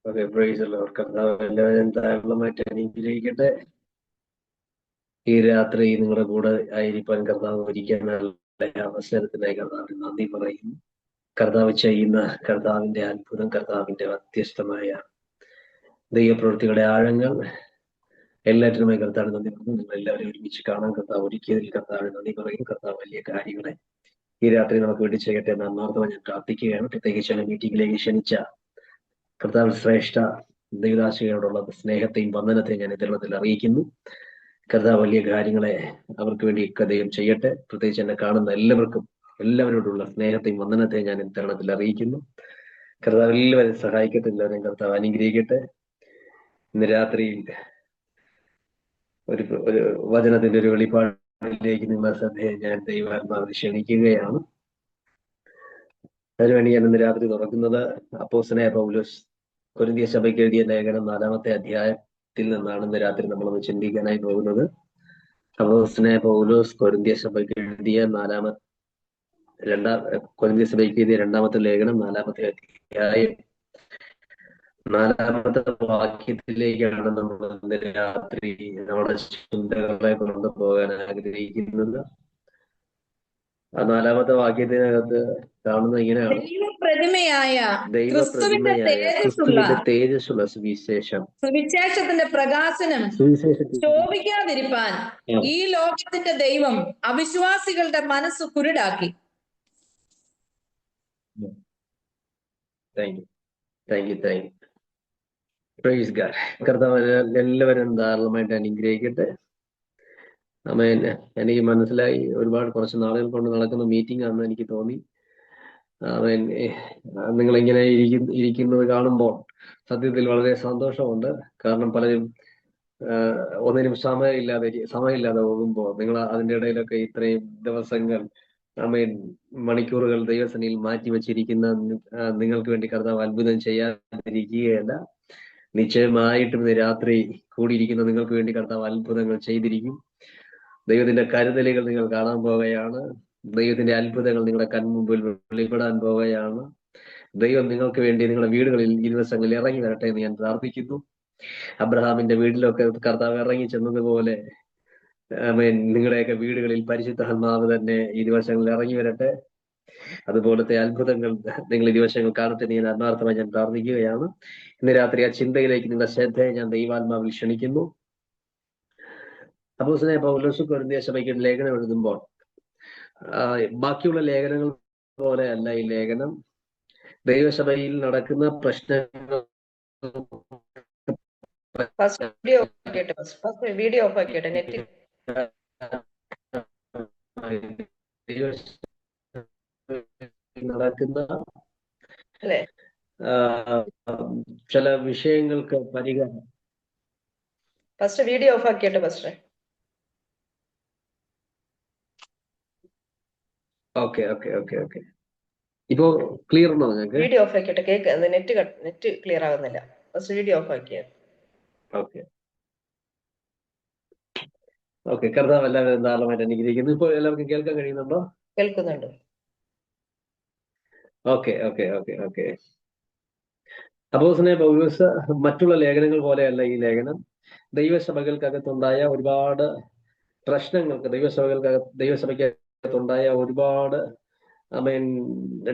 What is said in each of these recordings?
Okay, praise Lord. കർത്താവ് എല്ലാവരും ധാരാളമായിട്ട് അനുഗ്രഹിക്കട്ടെ. ഈ രാത്രി നിങ്ങളുടെ കൂടെ ആയിരിക്കാൻ കർത്താവ് ഒരിക്കൽ നല്ല അവസരത്തിനായി കർത്താവിന് നന്ദി പറയുന്നു. കർത്താവ് ചെയ്യുന്ന കർത്താവിന്റെ അത്ഭുതം, കർത്താവിന്റെ വ്യത്യസ്തമായ ദൈവപ്രവൃത്തികളുടെ ആഴങ്ങൾ എല്ലാറ്റിനുമായി കർത്താവിന് നന്ദി പറയുന്നു. നിങ്ങൾ എല്ലാവരും ഒരുമിച്ച് കാണാൻ കർത്താവ് ഒരുക്കിയതിൽ കർത്താവിന് നന്ദി പറയും. കർത്താവ് വലിയ കാര്യങ്ങളെ ഈ രാത്രി നമുക്ക് വേണ്ടി ചെയ്യട്ടെ എന്ന് ആത്മാർത്ഥമായി ഞാൻ പ്രാർത്ഥിക്കുകയാണ്. പ്രത്യേകിച്ച് മീറ്റിംഗിലേക്ക് ക്ഷണിച്ച കർത്താവ് ശ്രേഷ്ഠ ദൈവദാസികളോടുള്ള സ്നേഹത്തെയും വന്ദനത്തെയും ഞാൻ ഇതിൽ അറിയിക്കുന്നു. കർത്താവ് വലിയ കാര്യങ്ങളെ അവർക്ക് വേണ്ടി ദൈവം ചെയ്യട്ടെ. പ്രത്യേകിച്ച് എന്നെ കാണുന്ന എല്ലാവരോടുള്ള സ്നേഹത്തെയും വന്ദനത്തെയും ഞാൻ തരണത്തിൽ അറിയിക്കുന്നു. കർത്താവ് എല്ലാവരും സഹായിക്കട്ടെ, എല്ലാവരെയും കർത്താവ് അനുഗ്രഹിക്കട്ടെ. ഇന്ന് രാത്രിയിൽ ഒരു വചനത്തിന്റെ ഒരു വെളിപ്പാടിലേക്ക് നിങ്ങളെ ശ്രദ്ധയെ ഞാൻ ദൈവാത്മാവിനെ ക്ഷണിക്കുകയാണ്. അതിനുവേണ്ടി ഞാൻ ഇന്ന് രാത്രി തുറക്കുന്നത് അപ്പോസ്തലനായ പൗലോസ് കൊരിന്ത്യർ സഭയ്ക്ക് എഴുതിയ ലേഖനം 4-ാമത്തെ അധ്യായത്തിൽ നിന്നാണ് ഇന്ന് രാത്രി നമ്മളൊന്ന് ചിന്തിക്കാനായി പോകുന്നത്. അപ്പോസ്തലനായ പൗലോസ് കൊരിന്ത്യർ സഭയ്ക്ക് എഴുതിയ കൊരിന്ത്യർ സഭയ്ക്ക് എഴുതിയ 2-ാമത്തെ ലേഖനം 4-ാമത്തെ അധ്യായം 4-ാമത്തെ വാക്യത്തിലേക്കാണ് നമ്മൾ ഇന്ന് രാത്രി നമ്മുടെ ചിന്തകളെ കൊണ്ടുപോകാൻ ആഗ്രഹിക്കുന്നത്. ആ 4-ാമത്തെ വാക്യത്തിനകത്ത് കാണുന്ന ഇങ്ങനെയാണ്: ദൈവപ്രതിമയായ ക്രിസ്തുവിന്റെ തേജസ്സുള്ള സുവിശേഷത്തിന്റെ പ്രകാശനം ശോഭിക്കാതിരിപ്പാൻ ഈ ലോകത്തിന്റെ ദൈവം അവിശ്വാസികളുടെ മനസ്സ് കുരുടാക്കി. Praise God. കർത്താവ് എല്ലാവരും ധാരാളമായിട്ട് അനുഗ്രഹിക്കട്ടെ. ആമേൻ. എനിക്ക് മനസ്സിലായി, കുറച്ച് നാളുകൾ കൊണ്ട് നടക്കുന്ന മീറ്റിംഗ് ആണെന്ന് എനിക്ക് തോന്നി. ആമേൻ. നിങ്ങളിങ്ങനെ ഇരിക്കുന്നത് കാണുമ്പോൾ സത്യത്തിൽ വളരെ സന്തോഷമുണ്ട്. കാരണം പലരും ഒന്നിനും സമയമില്ലാതെ പോകുമ്പോൾ നിങ്ങൾ അതിൻ്റെ ഇടയിലൊക്കെ ഇത്രയും ദിവസങ്ങൾ, ആമേൻ, മണിക്കൂറുകൾ ദൈവസന്നിധിയിൽ മാറ്റി വെച്ചിരിക്കുന്ന നിങ്ങൾക്ക് വേണ്ടി കർത്താവ് അത്ഭുതം ചെയ്യാതിരിക്കുകയല്ല. നിശ്ചയമായിട്ടും ഇന്ന് രാത്രി കൂടിയിരിക്കുന്ന നിങ്ങൾക്ക് വേണ്ടി കർത്താവ് അത്ഭുതങ്ങൾ ചെയ്തിരിക്കും. ദൈവത്തിന്റെ കരുതലുകൾ നിങ്ങൾ കാണാൻ പോവുകയാണ്. ദൈവത്തിന്റെ അത്ഭുതങ്ങൾ നിങ്ങളുടെ കൺമുമ്പിൽ വെളിപ്പെടാൻ പോവുകയാണ്. ദൈവം നിങ്ങൾക്ക് വേണ്ടി നിങ്ങളുടെ വീടുകളിൽ ഈ ദിവസങ്ങളിൽ ഇറങ്ങി വരട്ടെ എന്ന് ഞാൻ പ്രാർത്ഥിക്കുന്നു. അബ്രഹാമിന്റെ വീട്ടിലൊക്കെ കർത്താവ് ഇറങ്ങി ചെന്നതുപോലെ നിങ്ങളുടെയൊക്കെ വീടുകളിൽ പരിശുദ്ധാത്മാവ് തന്നെ ഈ ദിവസങ്ങളിൽ ഇറങ്ങി വരട്ടെ. അതുപോലത്തെ അത്ഭുതങ്ങൾ നിങ്ങൾ ഈ ദിവസങ്ങൾ കാണട്ടെ എന്ന് ഞാൻ ആത്മാർത്ഥമായി ഞാൻ പ്രാർത്ഥിക്കുകയാണ്. ഇന്ന് രാത്രി ആ ചിന്തയിലേക്ക് നിങ്ങളുടെ ശ്രദ്ധയെ ഞാൻ ദൈവാത്മാവിൽ ക്ഷണിക്കുന്നു. അപ്പോസ്തലനായ പൗലോസ് കൊരിന്ത്യർ സഭയ്ക്ക് ലേഖനം എഴുതുമ്പോൾ ബാക്കിയുള്ള ലേഖനങ്ങൾ പോലെയല്ല ഈ ലേഖനം. ദൈവസഭയിൽ നടക്കുന്ന പ്രശ്നങ്ങൾ നടക്കുന്ന ചില വിഷയങ്ങൾക്ക് പരിഹാരം. വീഡിയോ ഓഫ് ആക്കിയിട്ട് first. Okay okay okay okay ഇപ്പോ ക്ലിയർ ഉണ്ടോ നിങ്ങൾക്ക്? വീഡിയോ ഓഫ് ആക്കിയിട്ട് കേക്ക് നെറ്റ് ക്ലിയർ ആകുന്നില്ല. ഫസ്റ്റ് വീഡിയോ ഓഫ് ആക്കിയത്. Okay okay. കർത്താവ് എല്ലാവരും ധാരാളമായിട്ട് അനുഗ്രഹിക്കുന്നു. ഇപ്പോൾ എല്ലാവർക്കും കേൾക്കാൻ കഴിയുന്നുണ്ടോ? കേൾക്കുന്നുണ്ട്. Okay okay okay okay. അപ്പോസ്തലനായ പൗലോസ് മറ്റുള്ള ലേഖനങ്ങൾ പോലെയല്ല ഈ ലേഖനം. ദൈവസഭകൾക്കകത്തുണ്ടായ ഒരുപാട് പ്രശ്നങ്ങൾക്ക്, ദൈവസഭയ്ക്കകത്തുണ്ടായ ഒരുപാട്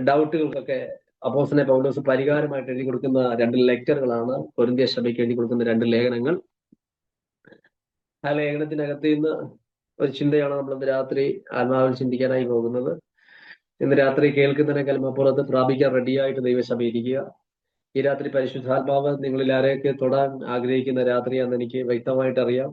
ഡൗട്ടുകൾക്കൊക്കെ അപ്പോസ്തലനായ പൗലോസ് പരിഹാരമായിട്ട് എഴുതി കൊടുക്കുന്ന 2 ലെക്ചറുകളാണ് കൊരിന്ത്യർ സഭയ്ക്ക് എഴുതി കൊടുക്കുന്ന 2 ലേഖനങ്ങൾ. ആ ലേഖനത്തിനകത്ത് നിന്ന് ഒരു ചിന്തയാണ് നമ്മൾ ഇന്ന് രാത്രി ആത്മാവിൽ ചിന്തിക്കാനായി പോകുന്നത്. ഇന്ന് രാത്രി കേൾക്കുന്നതിനേക്കാളും അപ്പുറത്ത് പ്രാപിക്കാൻ റെഡിയായിട്ട് ദൈവസഭ ഇരിക്കുക. ഈ രാത്രി പരിശുദ്ധാത്മാവ് നിങ്ങളിൽ ആരെയൊക്കെ തൊടാൻ ആഗ്രഹിക്കുന്ന രാത്രിയാണെന്ന് എനിക്ക് വ്യക്തമായിട്ട് അറിയാം.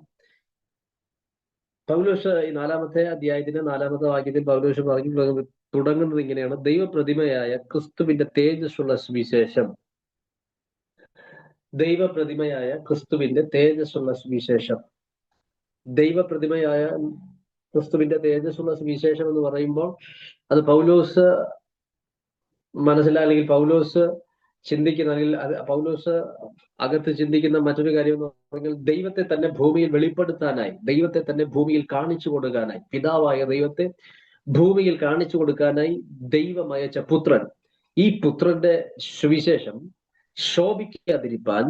പൗലോസ് ഈ 4-ാമത്തെ അധ്യായത്തിന്റെ 4-ാമത്തെ വാക്യത്തിൽ പൗലോസ് പറഞ്ഞു തുടങ്ങുന്നത് ഇങ്ങനെയാണ്: ദൈവപ്രതിമയായ ക്രിസ്തുവിന്റെ തേജസ്സുള്ള സുവിശേഷം. ദൈവപ്രതിമയായ ക്രിസ്തുവിന്റെ തേജസ്സുള്ള സുവിശേഷം. ദൈവപ്രതിമയായ ക്രിസ്തുവിന്റെ തേജസ്സുള്ള സുവിശേഷം എന്ന് പറയുമ്പോൾ അത് പൗലോസ് അല്ലെങ്കിൽ പൗലോസ് ചിന്തിക്കുന്ന, അല്ലെങ്കിൽ പൗലോസ് അകത്ത് ചിന്തിക്കുന്ന മറ്റൊരു കാര്യം എന്ന് പറഞ്ഞാൽ ദൈവത്തെ തന്നെ ഭൂമിയിൽ വെളിപ്പെടുത്താനായി, ദൈവത്തെ തന്നെ ഭൂമിയിൽ കാണിച്ചു കൊടുക്കാനായി, പിതാവായ ദൈവത്തെ ഭൂമിയിൽ കാണിച്ചു കൊടുക്കാനായി ദൈവം അയച്ച പുത്രൻ. ഈ പുത്രന്റെ സുവിശേഷം ശോഭിക്കാതിരിപ്പാൻ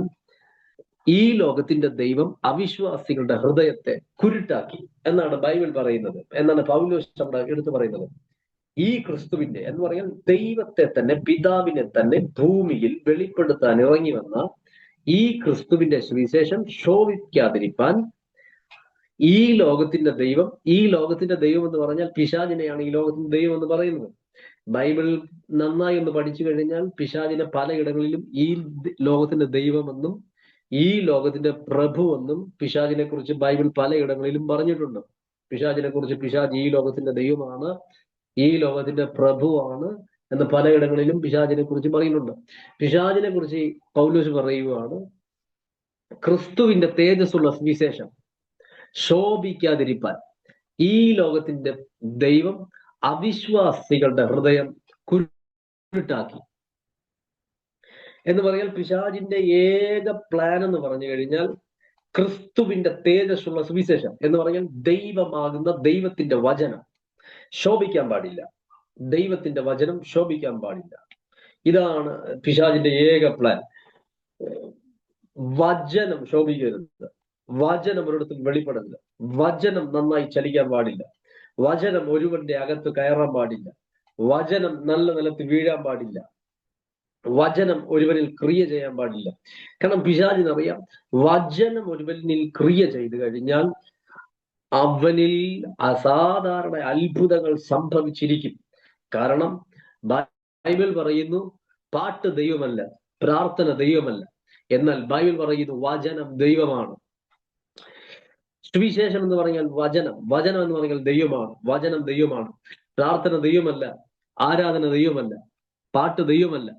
ഈ ലോകത്തിന്റെ ദൈവം അവിശ്വാസികളുടെ ഹൃദയത്തെ കുരുട്ടാക്കി എന്നാണ് ബൈബിൾ പറയുന്നത്, എന്നാണ് പൗലോസ് അവിടെ എടുത്തു പറയുന്നത്. ഈ ക്രിസ്തുവിന്റെ എന്ന് പറഞ്ഞാൽ ദൈവത്തെ തന്നെ, പിതാവിനെ തന്നെ ഭൂമിയിൽ വെളിപ്പെടുത്താൻ ഇറങ്ങി വന്ന ഈ ക്രിസ്തുവിന്റെ സുവിശേഷം ശോഭിക്കാതിരിപ്പാൻ ഈ ലോകത്തിന്റെ ദൈവം എന്ന് പറഞ്ഞാൽ പിശാചിനെയാണ് ഈ ലോകത്തിന്റെ ദൈവം എന്ന് പറയുന്നത്. ബൈബിൾ നന്നായി ഒന്ന് പഠിച്ചു കഴിഞ്ഞാൽ പിശാചിനെ പലയിടങ്ങളിലും ഈ ലോകത്തിന്റെ ദൈവമെന്നും ഈ ലോകത്തിന്റെ പ്രഭു എന്നും പിശാചിനെ കുറിച്ച് ബൈബിൾ പലയിടങ്ങളിലും പറഞ്ഞിട്ടുണ്ട്. പിശാചിനെ കുറിച്ച് പിശാച് ഈ ലോകത്തിന്റെ ദൈവമാണ്, ഈ ലോകത്തിന്റെ പ്രഭുവാണ് എന്ന് പലയിടങ്ങളിലും പിശാചിനെ കുറിച്ച് പറയുന്നുണ്ട്. പിശാചിനെ കുറിച്ച് പൗലോസ് പറയുകയാണ്, ക്രിസ്തുവിന്റെ തേജസ്സുള്ള സുവിശേഷം ശോഭിക്കാതിരിപ്പാൻ ഈ ലോകത്തിന്റെ ദൈവം അവിശ്വാസികളുടെ ഹൃദയം കുരുട്ടാക്കി എന്ന് പറയാൻ പിശാചിന്റെ ഏക പ്ലാൻ എന്ന് പറഞ്ഞു കഴിഞ്ഞാൽ ക്രിസ്തുവിന്റെ തേജസ്സുള്ള സുവിശേഷം എന്ന് പറഞ്ഞാൽ ദൈവമാകുന്ന ദൈവത്തിന്റെ വചനം ശോഭിക്കാൻ പാടില്ല. ദൈവത്തിന്റെ വചനം ശോഭിക്കാൻ പാടില്ല. ഇതാണ് പിശാചിന്റെ ഏക പ്ലാൻ. വചനം ശോഭിക്കരുത്, വചനം ഒരിടത്തും വെളിപ്പെടരുത്, വചനം നന്നായി ചലിക്കാൻ പാടില്ല, വചനം ഒരുവന്റെ അകത്ത് കയറാൻ പാടില്ല, വചനം നല്ല നിലത്ത് വീഴാൻ പാടില്ല, വചനം ഒരുവനിൽ ക്രിയ ചെയ്യാൻ പാടില്ല. കാരണം പിശാചിനറിയാം, വചനം ഒരുവനിൽ ക്രിയ ചെയ്തു കഴിഞ്ഞാൽ അവനിൽ അസാധാരണ അത്ഭുതങ്ങൾ സംഭവിച്ചിരിക്കും. കാരണം ബൈബിൾ പറയുന്നു പാട്ട് ദൈവമല്ല, പ്രാർത്ഥന ദൈവമല്ല, എന്നാൽ ബൈബിൾ പറയുന്നു വചനം ദൈവമാണ്. സുവിശേഷം എന്ന് പറഞ്ഞാൽ വചനം എന്ന് പറഞ്ഞാൽ ദൈവമാണ്, വചനം ദൈവമാണ്. പ്രാർത്ഥന ദൈവമല്ല, ആരാധന ദൈവമല്ല, പാട്ട് ദൈവമല്ല,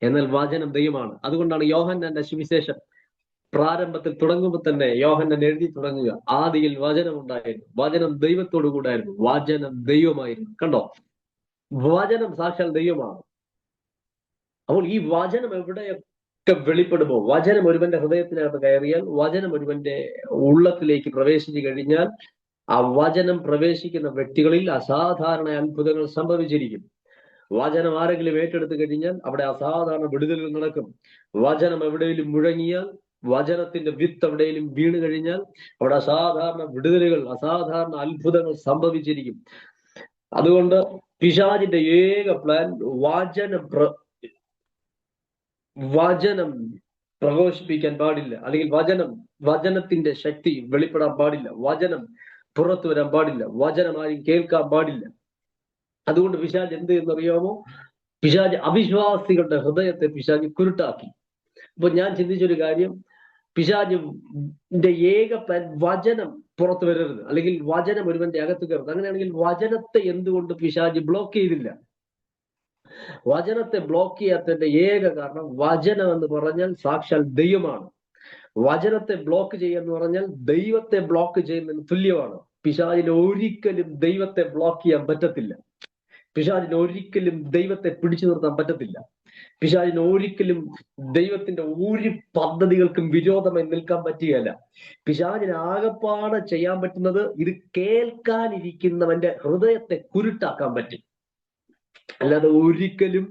എന്നാൽ വചനം ദൈവമാണ്. അതുകൊണ്ടാണ് യോഹന്നാന്റെ സുവിശേഷം പ്രാരംഭത്തിൽ തുടങ്ങുമ്പോൾ തന്നെ യോഹന്നാൻ എഴുതി തുടങ്ങുക, ആദിയിൽ വചനം ഉണ്ടായിരുന്നു, വചനം ദൈവത്തോടു കൂടായിരുന്നു, വചനം ദൈവമായിരുന്നു. കണ്ടോ, വചനം സാക്ഷാൽ ദൈവമാണ്. അപ്പോൾ ഈ വചനം എവിടെയൊക്കെ വെളിപ്പെടുമോ, വചനം ഒരുവന്റെ ഹൃദയത്തിനകത്ത് കയറിയാൽ, വചനം ഒരുവന്റെ ഉള്ളത്തിലേക്ക് പ്രവേശിച്ചു കഴിഞ്ഞാൽ ആ വചനം പ്രവേശിക്കുന്ന വ്യക്തികളിൽ അസാധാരണ അത്ഭുതങ്ങൾ സംഭവിച്ചിരിക്കും. വചനം ആരെങ്കിലും ഏറ്റെടുത്തു കഴിഞ്ഞാൽ അവിടെ അസാധാരണ വിടുതലുകൾ നടക്കും. വചനം എവിടെയെങ്കിലും മുഴങ്ങിയാൽ, വചനത്തിന്റെ വിത്ത് എവിടെയെങ്കിലും വീണ് കഴിഞ്ഞാൽ അവിടെ അസാധാരണ വിടുതലുകൾ, അസാധാരണ അത്ഭുതങ്ങൾ സംഭവിച്ചിരിക്കും. അതുകൊണ്ട് പിശാചിന്റെ ഏക പ്ലാൻ വചനം പ്രഘോഷിപ്പിക്കാൻ പാടില്ല, അല്ലെങ്കിൽ വചനത്തിന്റെ ശക്തി വെളിപ്പെടാൻ പാടില്ല, വചനം പുറത്തു വരാൻ പാടില്ല, വചനം ആരും കേൾക്കാൻ പാടില്ല. അതുകൊണ്ട് പിശാച് എന്ത് എന്നറിയാമോ, പിശാച് അവിശ്വാസികളുടെ ഹൃദയത്തെ പിശാച് കുരുട്ടാക്കി. അപ്പൊ ഞാൻ ചിന്തിച്ചൊരു കാര്യം, പിശാചിന്റെ ഏക പ്ലാൻ വചനം പുറത്തു വരരുത്, അല്ലെങ്കിൽ വചനം ഒരുവന്റെ അകത്ത് കയറുന്നത്. അങ്ങനെയാണെങ്കിൽ വചനത്തെ എന്തുകൊണ്ട് പിശാച് ബ്ലോക്ക് ചെയ്തില്ല? വചനത്തെ ബ്ലോക്ക് ചെയ്യാത്തതിന്റെ ഏക കാരണം വചനം എന്ന് പറഞ്ഞാൽ സാക്ഷാൽ ദൈവമാണ്. വചനത്തെ ബ്ലോക്ക് ചെയ്യുക എന്ന് പറഞ്ഞാൽ ദൈവത്തെ ബ്ലോക്ക് ചെയ്യുന്നതിന് തുല്യമാണ്. പിശാചിന് ഒരിക്കലും ദൈവത്തെ ബ്ലോക്ക് ചെയ്യാൻ പറ്റത്തില്ല. പിശാചിന് ഒരിക്കലും ദൈവത്തെ പിടിച്ചു നിർത്താൻ പറ്റത്തില്ല. പിശാചിന് ഒരിക്കലും ദൈവത്തിന്റെ ഒരു പദ്ധതികൾക്കും വിരോധമായി നിൽക്കാൻ പറ്റുകയല്ല. പിശാചിന് ആകപ്പാടെ ചെയ്യാൻ പറ്റുന്നത് ഇത് കേൾക്കാനിരിക്കുന്നവന്റെ ഹൃദയത്തെ കുരുട്ടാക്കാൻ പറ്റും. അല്ലാതെ ഒരിക്കലും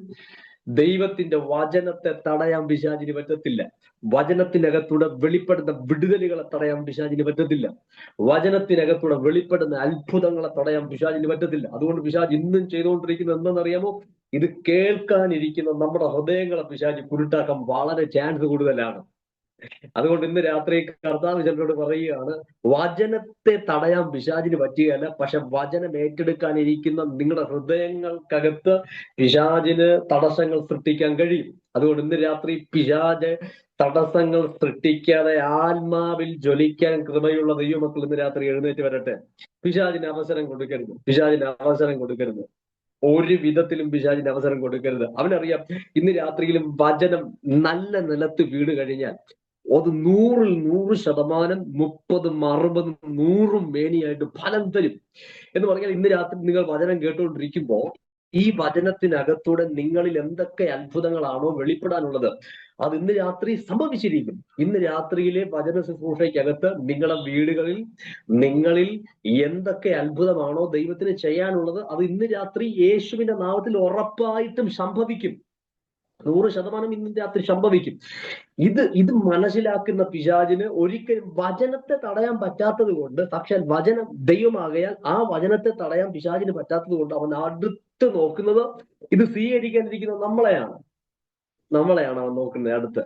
ദൈവത്തിന്റെ വചനത്തെ തടയാൻ പിശാചിന് പറ്റത്തില്ല. വചനത്തിനകത്തൂടെ വെളിപ്പെടുന്ന വിടുതലുകളെ തടയാൻ പിശാചിന് പറ്റത്തില്ല. വചനത്തിനകത്തൂടെ വെളിപ്പെടുന്ന അത്ഭുതങ്ങളെ തടയാൻ പിശാചിന് പറ്റത്തില്ല. അതുകൊണ്ട് പിശാച് ഇന്നും ചെയ്തുകൊണ്ടിരിക്കുന്നത് എന്തെന്നറിയാമോ? ഇത് കേൾക്കാനിരിക്കുന്ന നമ്മുടെ ഹൃദയങ്ങളെ പിശാച് കുരുട്ടാക്കാൻ വളരെ ചാൻസ് കൂടുതലാണ്. അതുകൊണ്ട് ഇന്ന് രാത്രി കർത്താവ് ചിലരോട് പറയുകയാണ്, വചനത്തെ തടയാൻ പിശാചിന് പറ്റുകയല്ല, പക്ഷെ വചനം ഏറ്റെടുക്കാനിരിക്കുന്ന നിങ്ങളുടെ ഹൃദയങ്ങൾക്കകത്ത് പിശാചിന് തടസ്സങ്ങൾ സൃഷ്ടിക്കാൻ കഴിയും. അതുകൊണ്ട് ഇന്ന് രാത്രി പിശാച് തടസ്സങ്ങൾ സൃഷ്ടിക്കാതെ ആത്മാവിൽ ജ്വലിക്കാൻ കൃപയുള്ള ദൈവമക്കൾ ഇന്ന് രാത്രി എഴുന്നേറ്റ് വരട്ടെ. പിശാചിന് അവസരം കൊടുക്കരുത്, പിശാചിന് അവസരം കൊടുക്കരുത്, ഒരു വിധത്തിലും പിശാചിന് അവസരം കൊടുക്കരുത്. അവനറിയാം ഇന്ന് രാത്രിയിലും വചനം നല്ല നിലത്ത് വീട് കഴിഞ്ഞാൽ അത് 100% 30, 60, 100 മേനിയായിട്ട് ഫലം തരും എന്ന് പറഞ്ഞാൽ, ഇന്ന് രാത്രി നിങ്ങൾ വചനം കേട്ടുകൊണ്ടിരിക്കുമ്പോ ഈ വചനത്തിനകത്തൂടെ നിങ്ങളിൽ എന്തൊക്കെ അത്ഭുതങ്ങളാണോ വെളിപ്പെടാനുള്ളത് അത് ഇന്ന് രാത്രി സംഭവിച്ചിരിക്കും. ഇന്ന് രാത്രിയിലെ വചന ശുശ്രൂഷയ്ക്കകത്ത് നിങ്ങളുടെ വീടുകളിൽ നിങ്ങളിൽ എന്തൊക്കെ അത്ഭുതമാണോ ദൈവത്തിന് ചെയ്യാനുള്ളത് അത് ഇന്ന് രാത്രി യേശുവിന്റെ നാമത്തിൽ ഉറപ്പായിട്ടും സംഭവിക്കും. 100% ഇന്ന് രാത്രി സംഭവിക്കും. ഇത് മനസ്സിലാക്കുന്ന പിശാചിന് ഒരിക്കലും വചനത്തെ തടയാൻ പറ്റാത്തത് കൊണ്ട്, പക്ഷെ വചനം ദൈവമാകയാൽ ആ വചനത്തെ തടയാൻ പിശാചിന് പറ്റാത്തത് കൊണ്ട് അവൻ അടുത്ത് നോക്കുന്നത് ഇത് സ്വീകരിക്കാനിരിക്കുന്നത് നമ്മളെയാണ് അവൻ നോക്കുന്നത് അടുത്ത്.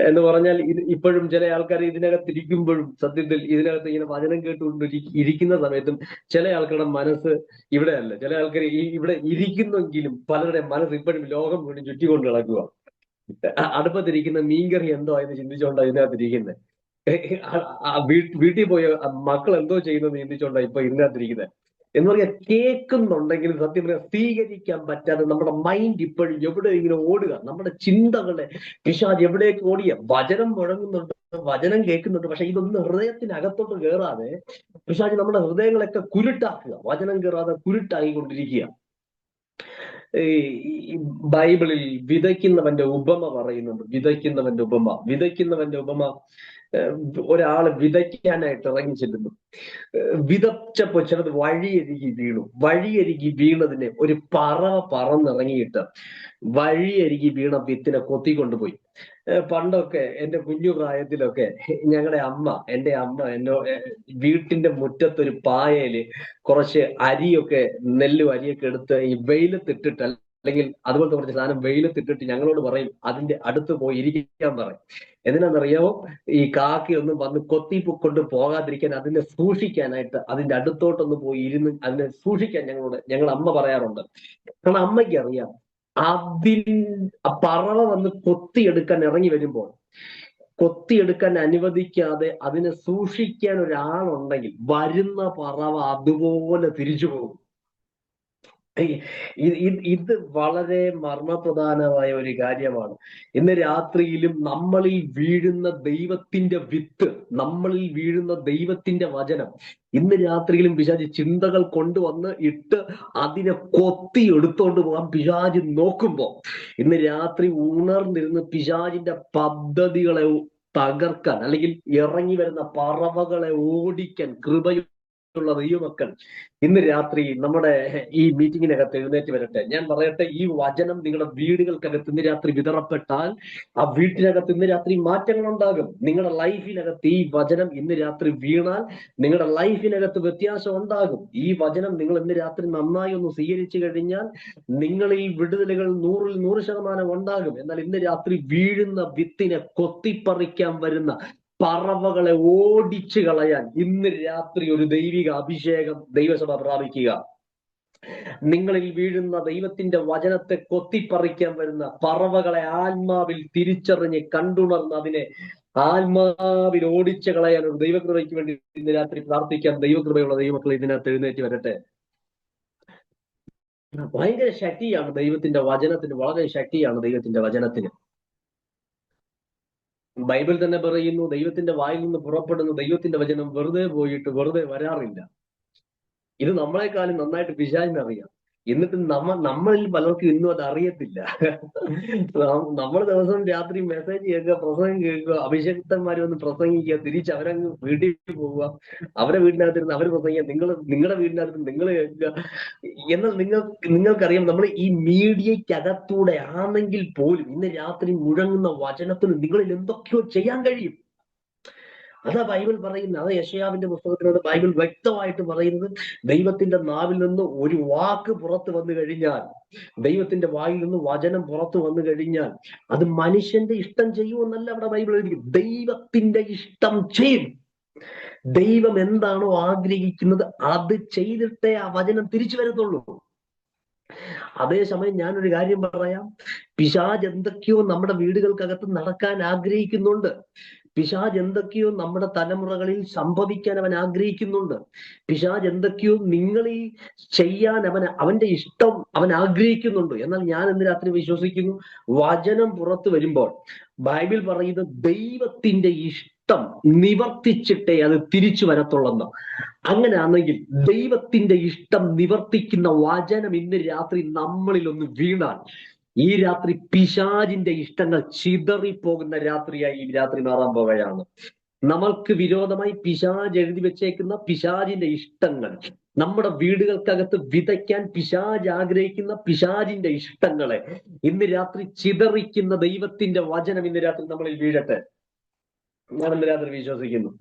എന്ന് പറഞ്ഞാൽ ഇത് ഇപ്പോഴും ചില ആൾക്കാർ ഇതിനകത്ത് ഇരിക്കുമ്പോഴും സത്യത്തിൽ ഇതിനകത്ത് ഇങ്ങനെ വചനം കേട്ടുകൊണ്ട് ഇരിക്കുന്ന സമയത്തും ചില ആൾക്കാരുടെ മനസ്സ് ഇവിടെയല്ല. ചില ആൾക്കാർ ഇവിടെ ഇരിക്കുന്നെങ്കിലും പലരുടെ മനസ്സ് ഇപ്പോഴും ലോകം മുഴുവൻ ചുറ്റിക്കൊണ്ട് കിടക്കുക. അടുപ്പത്തിരിക്കുന്ന മീൻകറി എന്തോ എന്ന് ചിന്തിച്ചുകൊണ്ടാ ഇതിനകത്തിരിക്കുന്നത്. വീട്ടിൽ പോയ മക്കൾ എന്തോ ചെയ്യുന്നത് ചിന്തിച്ചുകൊണ്ടാ ഇപ്പൊ ഇതിനകത്തിരിക്കുന്നത്. എന്ന് പറഞ്ഞാൽ കേൾക്കുന്നുണ്ടെങ്കിൽ സത്യം പറയാൻ സ്വീകരിക്കാൻ പറ്റാതെ നമ്മുടെ മൈൻഡ് ഇപ്പോഴും എവിടെ ഇങ്ങനെ ഓടുക. നമ്മുടെ ചിന്തകളെ പിശാച് എവിടേക്ക് ഓടിയ വചനം മുഴങ്ങുന്നുണ്ട്, വചനം കേൾക്കുന്നുണ്ട്, പക്ഷെ ഇതൊന്നും ഹൃദയത്തിനകത്തോട്ട് കയറാതെ പിശാച് നമ്മുടെ ഹൃദയങ്ങളൊക്കെ കുരുട്ടാക്കുക. വചനം കയറാതെ കുരുട്ടായിക്കൊണ്ടിരിക്കുക. ഈ ബൈബിളിൽ വിതയ്ക്കുന്നവന്റെ ഉപമ പറയുന്നുണ്ട്. വിതയ്ക്കുന്നവന്റെ ഉപമ ഒരാള് വിതയ്ക്കാനായിട്ട് ഇറങ്ങി ചെല്ലുന്നു. വിതച്ചപ്പോ ചിലത് വഴിയരികി വീണതിനെ ഒരു പറവ പറന്നിറങ്ങിയിട്ട് വഴിയരികി വീണ വിത്തിനെ കൊത്തിക്കൊണ്ടുപോയി. പണ്ടൊക്കെ എന്റെ കുഞ്ഞു പ്രായത്തിലൊക്കെ എന്റെ അമ്മ വീട്ടിന്റെ മുറ്റത്തൊരു പായയില് കുറച്ച് അരിയൊക്കെ നെല്ലും അരിയൊക്കെ എടുത്ത് ഈ വെയിലത്തിട്ടിട്ട്, അല്ലെങ്കിൽ അതുപോലത്തെ കുറച്ച് സാധനം വെയിലത്തിട്ടിട്ട് ഞങ്ങളോട് പറയും അതിന്റെ അടുത്ത് പോയി ഇരിക്കാൻ പറയും. എന്തിനാണെന്നറിയാമോ? ഈ കാക്കയൊന്നും വന്ന് കൊത്തിക്കൊണ്ട് പോകാതിരിക്കാൻ, അതിനെ സൂക്ഷിക്കാനായിട്ട് അതിന്റെ അടുത്തോട്ടൊന്ന് പോയി ഇരുന്ന് അതിനെ സൂക്ഷിക്കാൻ ഞങ്ങൾ അമ്മ പറയാറുണ്ട്. കാരണം അമ്മയ്ക്ക് അറിയാം പറവ വന്ന് കൊത്തിയെടുക്കാൻ ഇറങ്ങി വരുമ്പോൾ കൊത്തിയെടുക്കാൻ അനുവദിക്കാതെ അതിനെ സൂക്ഷിക്കാൻ ഒരാളുണ്ടെങ്കിൽ വരുന്ന പറവ അതുപോലെ തിരിച്ചു പോകും. ഇത് വളരെ മർമ്മപ്രധാനമായ ഒരു കാര്യമാണ്. ഇന്ന് രാത്രിയിലും നമ്മളിൽ വീഴുന്ന ദൈവത്തിന്റെ വിത്ത്, നമ്മളിൽ വീഴുന്ന ദൈവത്തിന്റെ വചനം ഇന്ന് രാത്രിയിലും പിശാച് ചിന്തകൾ കൊണ്ടുവന്ന് ഇട്ട് അതിനെ കൊത്തി എടുത്തോണ്ട് പോകാൻ പിശാച് നോക്കുമ്പോ ഇന്ന് രാത്രി ഉണർന്നിരുന്ന് പിശാചിന്റെ പദ്ധതികളെ തകർക്കാൻ, അല്ലെങ്കിൽ ഇറങ്ങി വരുന്ന പറവകളെ ഓടിക്കാൻ കൃപയുള്ള ദൈവമക്കൾ ഇന്ന് രാത്രി നമ്മുടെ ഈ മീറ്റിങ്ങിനകത്ത് എഴുന്നേറ്റ് വരട്ടെ. ഞാൻ പറയട്ടെ, ഈ വചനം നിങ്ങളുടെ വീടുകൾക്കകത്ത് ഇന്ന് രാത്രി വിതറപ്പെട്ടാൽ ആ വീട്ടിനകത്ത് ഇന്ന് രാത്രി മാറ്റങ്ങൾ ഉണ്ടാകും. നിങ്ങളുടെ ലൈഫിനകത്ത് ഈ വചനം ഇന്ന് രാത്രി വീണാൽ നിങ്ങളുടെ ലൈഫിനകത്ത് വ്യത്യാസം ഉണ്ടാകും. ഈ വചനം നിങ്ങൾ ഇന്ന് രാത്രി നന്നായി ഒന്ന് സ്വീകരിച്ചു കഴിഞ്ഞാൽ നിങ്ങളിൽ വിടുതലുകൾ 100% ഉണ്ടാകും. എന്നാൽ ഇന്ന് രാത്രി വീഴുന്ന വിത്തിനെ കൊത്തിപ്പറിക്കാൻ വരുന്ന പറവകളെ ഓടിച്ചു കളയാൻ ഇന്ന് രാത്രി ഒരു ദൈവിക അഭിഷേകം ദൈവസഭ പ്രാപിക്കുക. നിങ്ങളിൽ വീഴുന്ന ദൈവത്തിന്റെ വചനത്തെ കൊത്തിപ്പറിക്കാൻ വരുന്ന പറവകളെ ആത്മാവിൽ തിരിച്ചറിഞ്ഞ് കണ്ടുണർന്ന് അതിനെ ആത്മാവിൽ ഓടിച്ചു കളയാൻ ഒരു ദൈവകൃപയ്ക്ക് വേണ്ടി ഇന്ന് രാത്രി പ്രാർത്ഥിക്കാൻ ദൈവകൃപയുള്ള ദൈവമക്കൾ ഇതിനകത്ത് എഴുന്നേറ്റ് വരട്ടെ. ഭയങ്കര ശക്തിയാണ് ദൈവത്തിന്റെ വചനത്തിന്, വളരെ ശക്തിയാണ് ദൈവത്തിന്റെ വചനത്തിന്. ബൈബിൾ തന്നെ പറയുന്നു, ദൈവത്തിന്റെ വായിൽ നിന്ന് പുറപ്പെടുന്ന ദൈവത്തിന്റെ വചനം വെറുതെ പോയിട്ട് വെറുതെ വരാറില്ല. ഇത് നമ്മളെക്കാളും നന്നായിട്ട് പിശാചിനറിയാം. എന്നിട്ട് നമ്മളിൽ പലർക്കും ഇന്നും അത് അറിയത്തില്ല. നമ്മൾ ദിവസം രാത്രി മെസ്സേജ് കേൾക്കുക, പ്രസംഗം കേൾക്കുക, അഭിഷക്തന്മാർ വന്ന് പ്രസംഗിക്കുക, തിരിച്ച് അവരങ്ങ് വീട്ടിൽ പോവുക, അവരെ വീടിനകത്തിരുന്ന് അവർ പ്രസംഗിക്കുക, നിങ്ങളുടെ വീടിനകത്ത് നിങ്ങൾ കേൾക്കുക. എന്നാൽ നിങ്ങൾക്കറിയാം, നമ്മൾ ഈ മീഡിയക്കകത്തൂടെ ആണെങ്കിൽ പോലും ഇന്ന് രാത്രി മുഴങ്ങുന്ന വചനത്തിന് നിങ്ങളിൽ എന്തൊക്കെയോ ചെയ്യാൻ കഴിയും. അതാ ബൈബിൾ പറയുന്നത്. അത് യെശയ്യാവിന്റെ പുസ്തകത്തിനകത്ത് ബൈബിൾ വ്യക്തമായിട്ട് പറയുന്നത്, ദൈവത്തിന്റെ നാവിൽ നിന്ന് ഒരു വാക്ക് പുറത്തു വന്നു കഴിഞ്ഞാൽ, ദൈവത്തിന്റെ വായിൽ നിന്ന് വചനം പുറത്തു വന്നു കഴിഞ്ഞാൽ അത് മനുഷ്യന്റെ ഇഷ്ടം ചെയ്യുമെന്നല്ല അവിടെ ബൈബിൾ എഴുതി, ദൈവത്തിന്റെ ഇഷ്ടം ചെയ്യും. ദൈവം എന്താണോ ആഗ്രഹിക്കുന്നത് അത് ചെയ്തിട്ടേ ആ വചനം തിരിച്ചു വരത്തുള്ളൂ. അതേസമയം ഞാനൊരു കാര്യം പറയാം, പിശാച് എന്തൊക്കെയോ നമ്മുടെ വീടുകൾക്കകത്ത് നടക്കാൻ ആഗ്രഹിക്കുന്നുണ്ട്. പിശാച് എന്തൊക്കെയോ നമ്മുടെ തലമുറകളിൽ സംഭവിക്കാൻ അവൻ ആഗ്രഹിക്കുന്നുണ്ട്. പിശാച് എന്തൊക്കെയോ നിങ്ങളിൽ ചെയ്യാൻ അവന്റെ ഇഷ്ടം അവൻ ആഗ്രഹിക്കുന്നുണ്ട്. എന്നാൽ ഞാൻ ഇന്ന് രാത്രി വിശ്വസിക്കുന്നു, വചനം പുറത്തു വരുമ്പോൾ ബൈബിൾ പറയുന്നത് ദൈവത്തിന്റെ ഇഷ്ടം നിവർത്തിച്ചിട്ടേ അത് തിരിച്ചു വരത്തുള്ളെന്ന്. അങ്ങനെയാണെങ്കിൽ ദൈവത്തിന്റെ ഇഷ്ടം നിവർത്തിക്കുന്ന വചനം ഇന്ന് രാത്രി നമ്മളിൽ ഒന്ന് വീണാൽ ഈ രാത്രി പിശാചിന്റെ ഇഷ്ടങ്ങൾ ചിതറിപ്പോകുന്ന രാത്രിയായി ഈ രാത്രി മാറാൻ പോവുകയാണ്. നമ്മൾക്ക് വിരോധമായി പിശാച് എഴുതി വെച്ചേക്കുന്ന പിശാചിന്റെ ഇഷ്ടങ്ങൾ, നമ്മുടെ വീടുകൾക്കകത്ത് വിതയ്ക്കാൻ പിശാച് ആഗ്രഹിക്കുന്ന പിശാചിന്റെ ഇഷ്ടങ്ങളെ ഇന്ന് രാത്രി ചിതറിക്കുന്ന ദൈവത്തിന്റെ വചനം ഇന്ന് രാത്രി നമ്മളിൽ വീഴട്ടെ. ഞാൻ ഇന്ന് രാത്രി വിശ്വസിക്കുന്നു.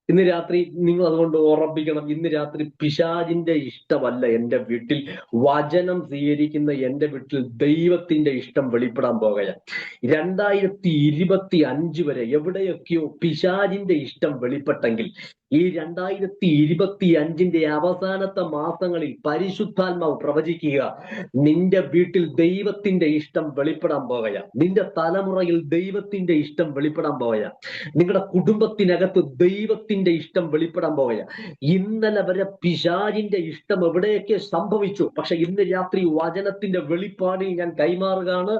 ഇന്ന് രാത്രി നിങ്ങൾ അതുകൊണ്ട് ഉറപ്പിക്കണം, ഇന്ന് രാത്രി പിശാചിന്റെ ഇഷ്ടമല്ല എൻ്റെ വീട്ടിൽ, വചനം സ്വീകരിക്കുന്ന എൻ്റെ വീട്ടിൽ ദൈവത്തിന്റെ ഇഷ്ടം വെളിപ്പെടാൻ പോകുകയാണ്. 2025 വരെ എവിടെയൊക്കെയോ പിശാചിന്റെ ഇഷ്ടം വെളിപ്പെട്ടെങ്കിൽ ഈ 2025 അവസാനത്തെ മാസങ്ങളിൽ പരിശുദ്ധാത്മാവ് പ്രവചിക്കുക, നിന്റെ വീട്ടിൽ ദൈവത്തിന്റെ ഇഷ്ടം വെളിപ്പെടാൻ പോകുകയാണ്. നിന്റെ തലമുറയിൽ ദൈവത്തിന്റെ ഇഷ്ടം വെളിപ്പെടാൻ പോകുകയാണ്. നിങ്ങളുടെ കുടുംബത്തിനകത്ത് ദൈവത്തിന്റെ ഇഷ്ടം വെളിപ്പെടാൻ പോകുകയാണ്. ഇന്നലെ വരെ പിശാചിന്റെ ഇഷ്ടം എവിടെയൊക്കെ സംഭവിച്ചു, പക്ഷെ ഇന്ന് രാത്രി വചനത്തിന്റെ വെളിപ്പാടിൽ ഞാൻ കൈമാറുകയാണ്.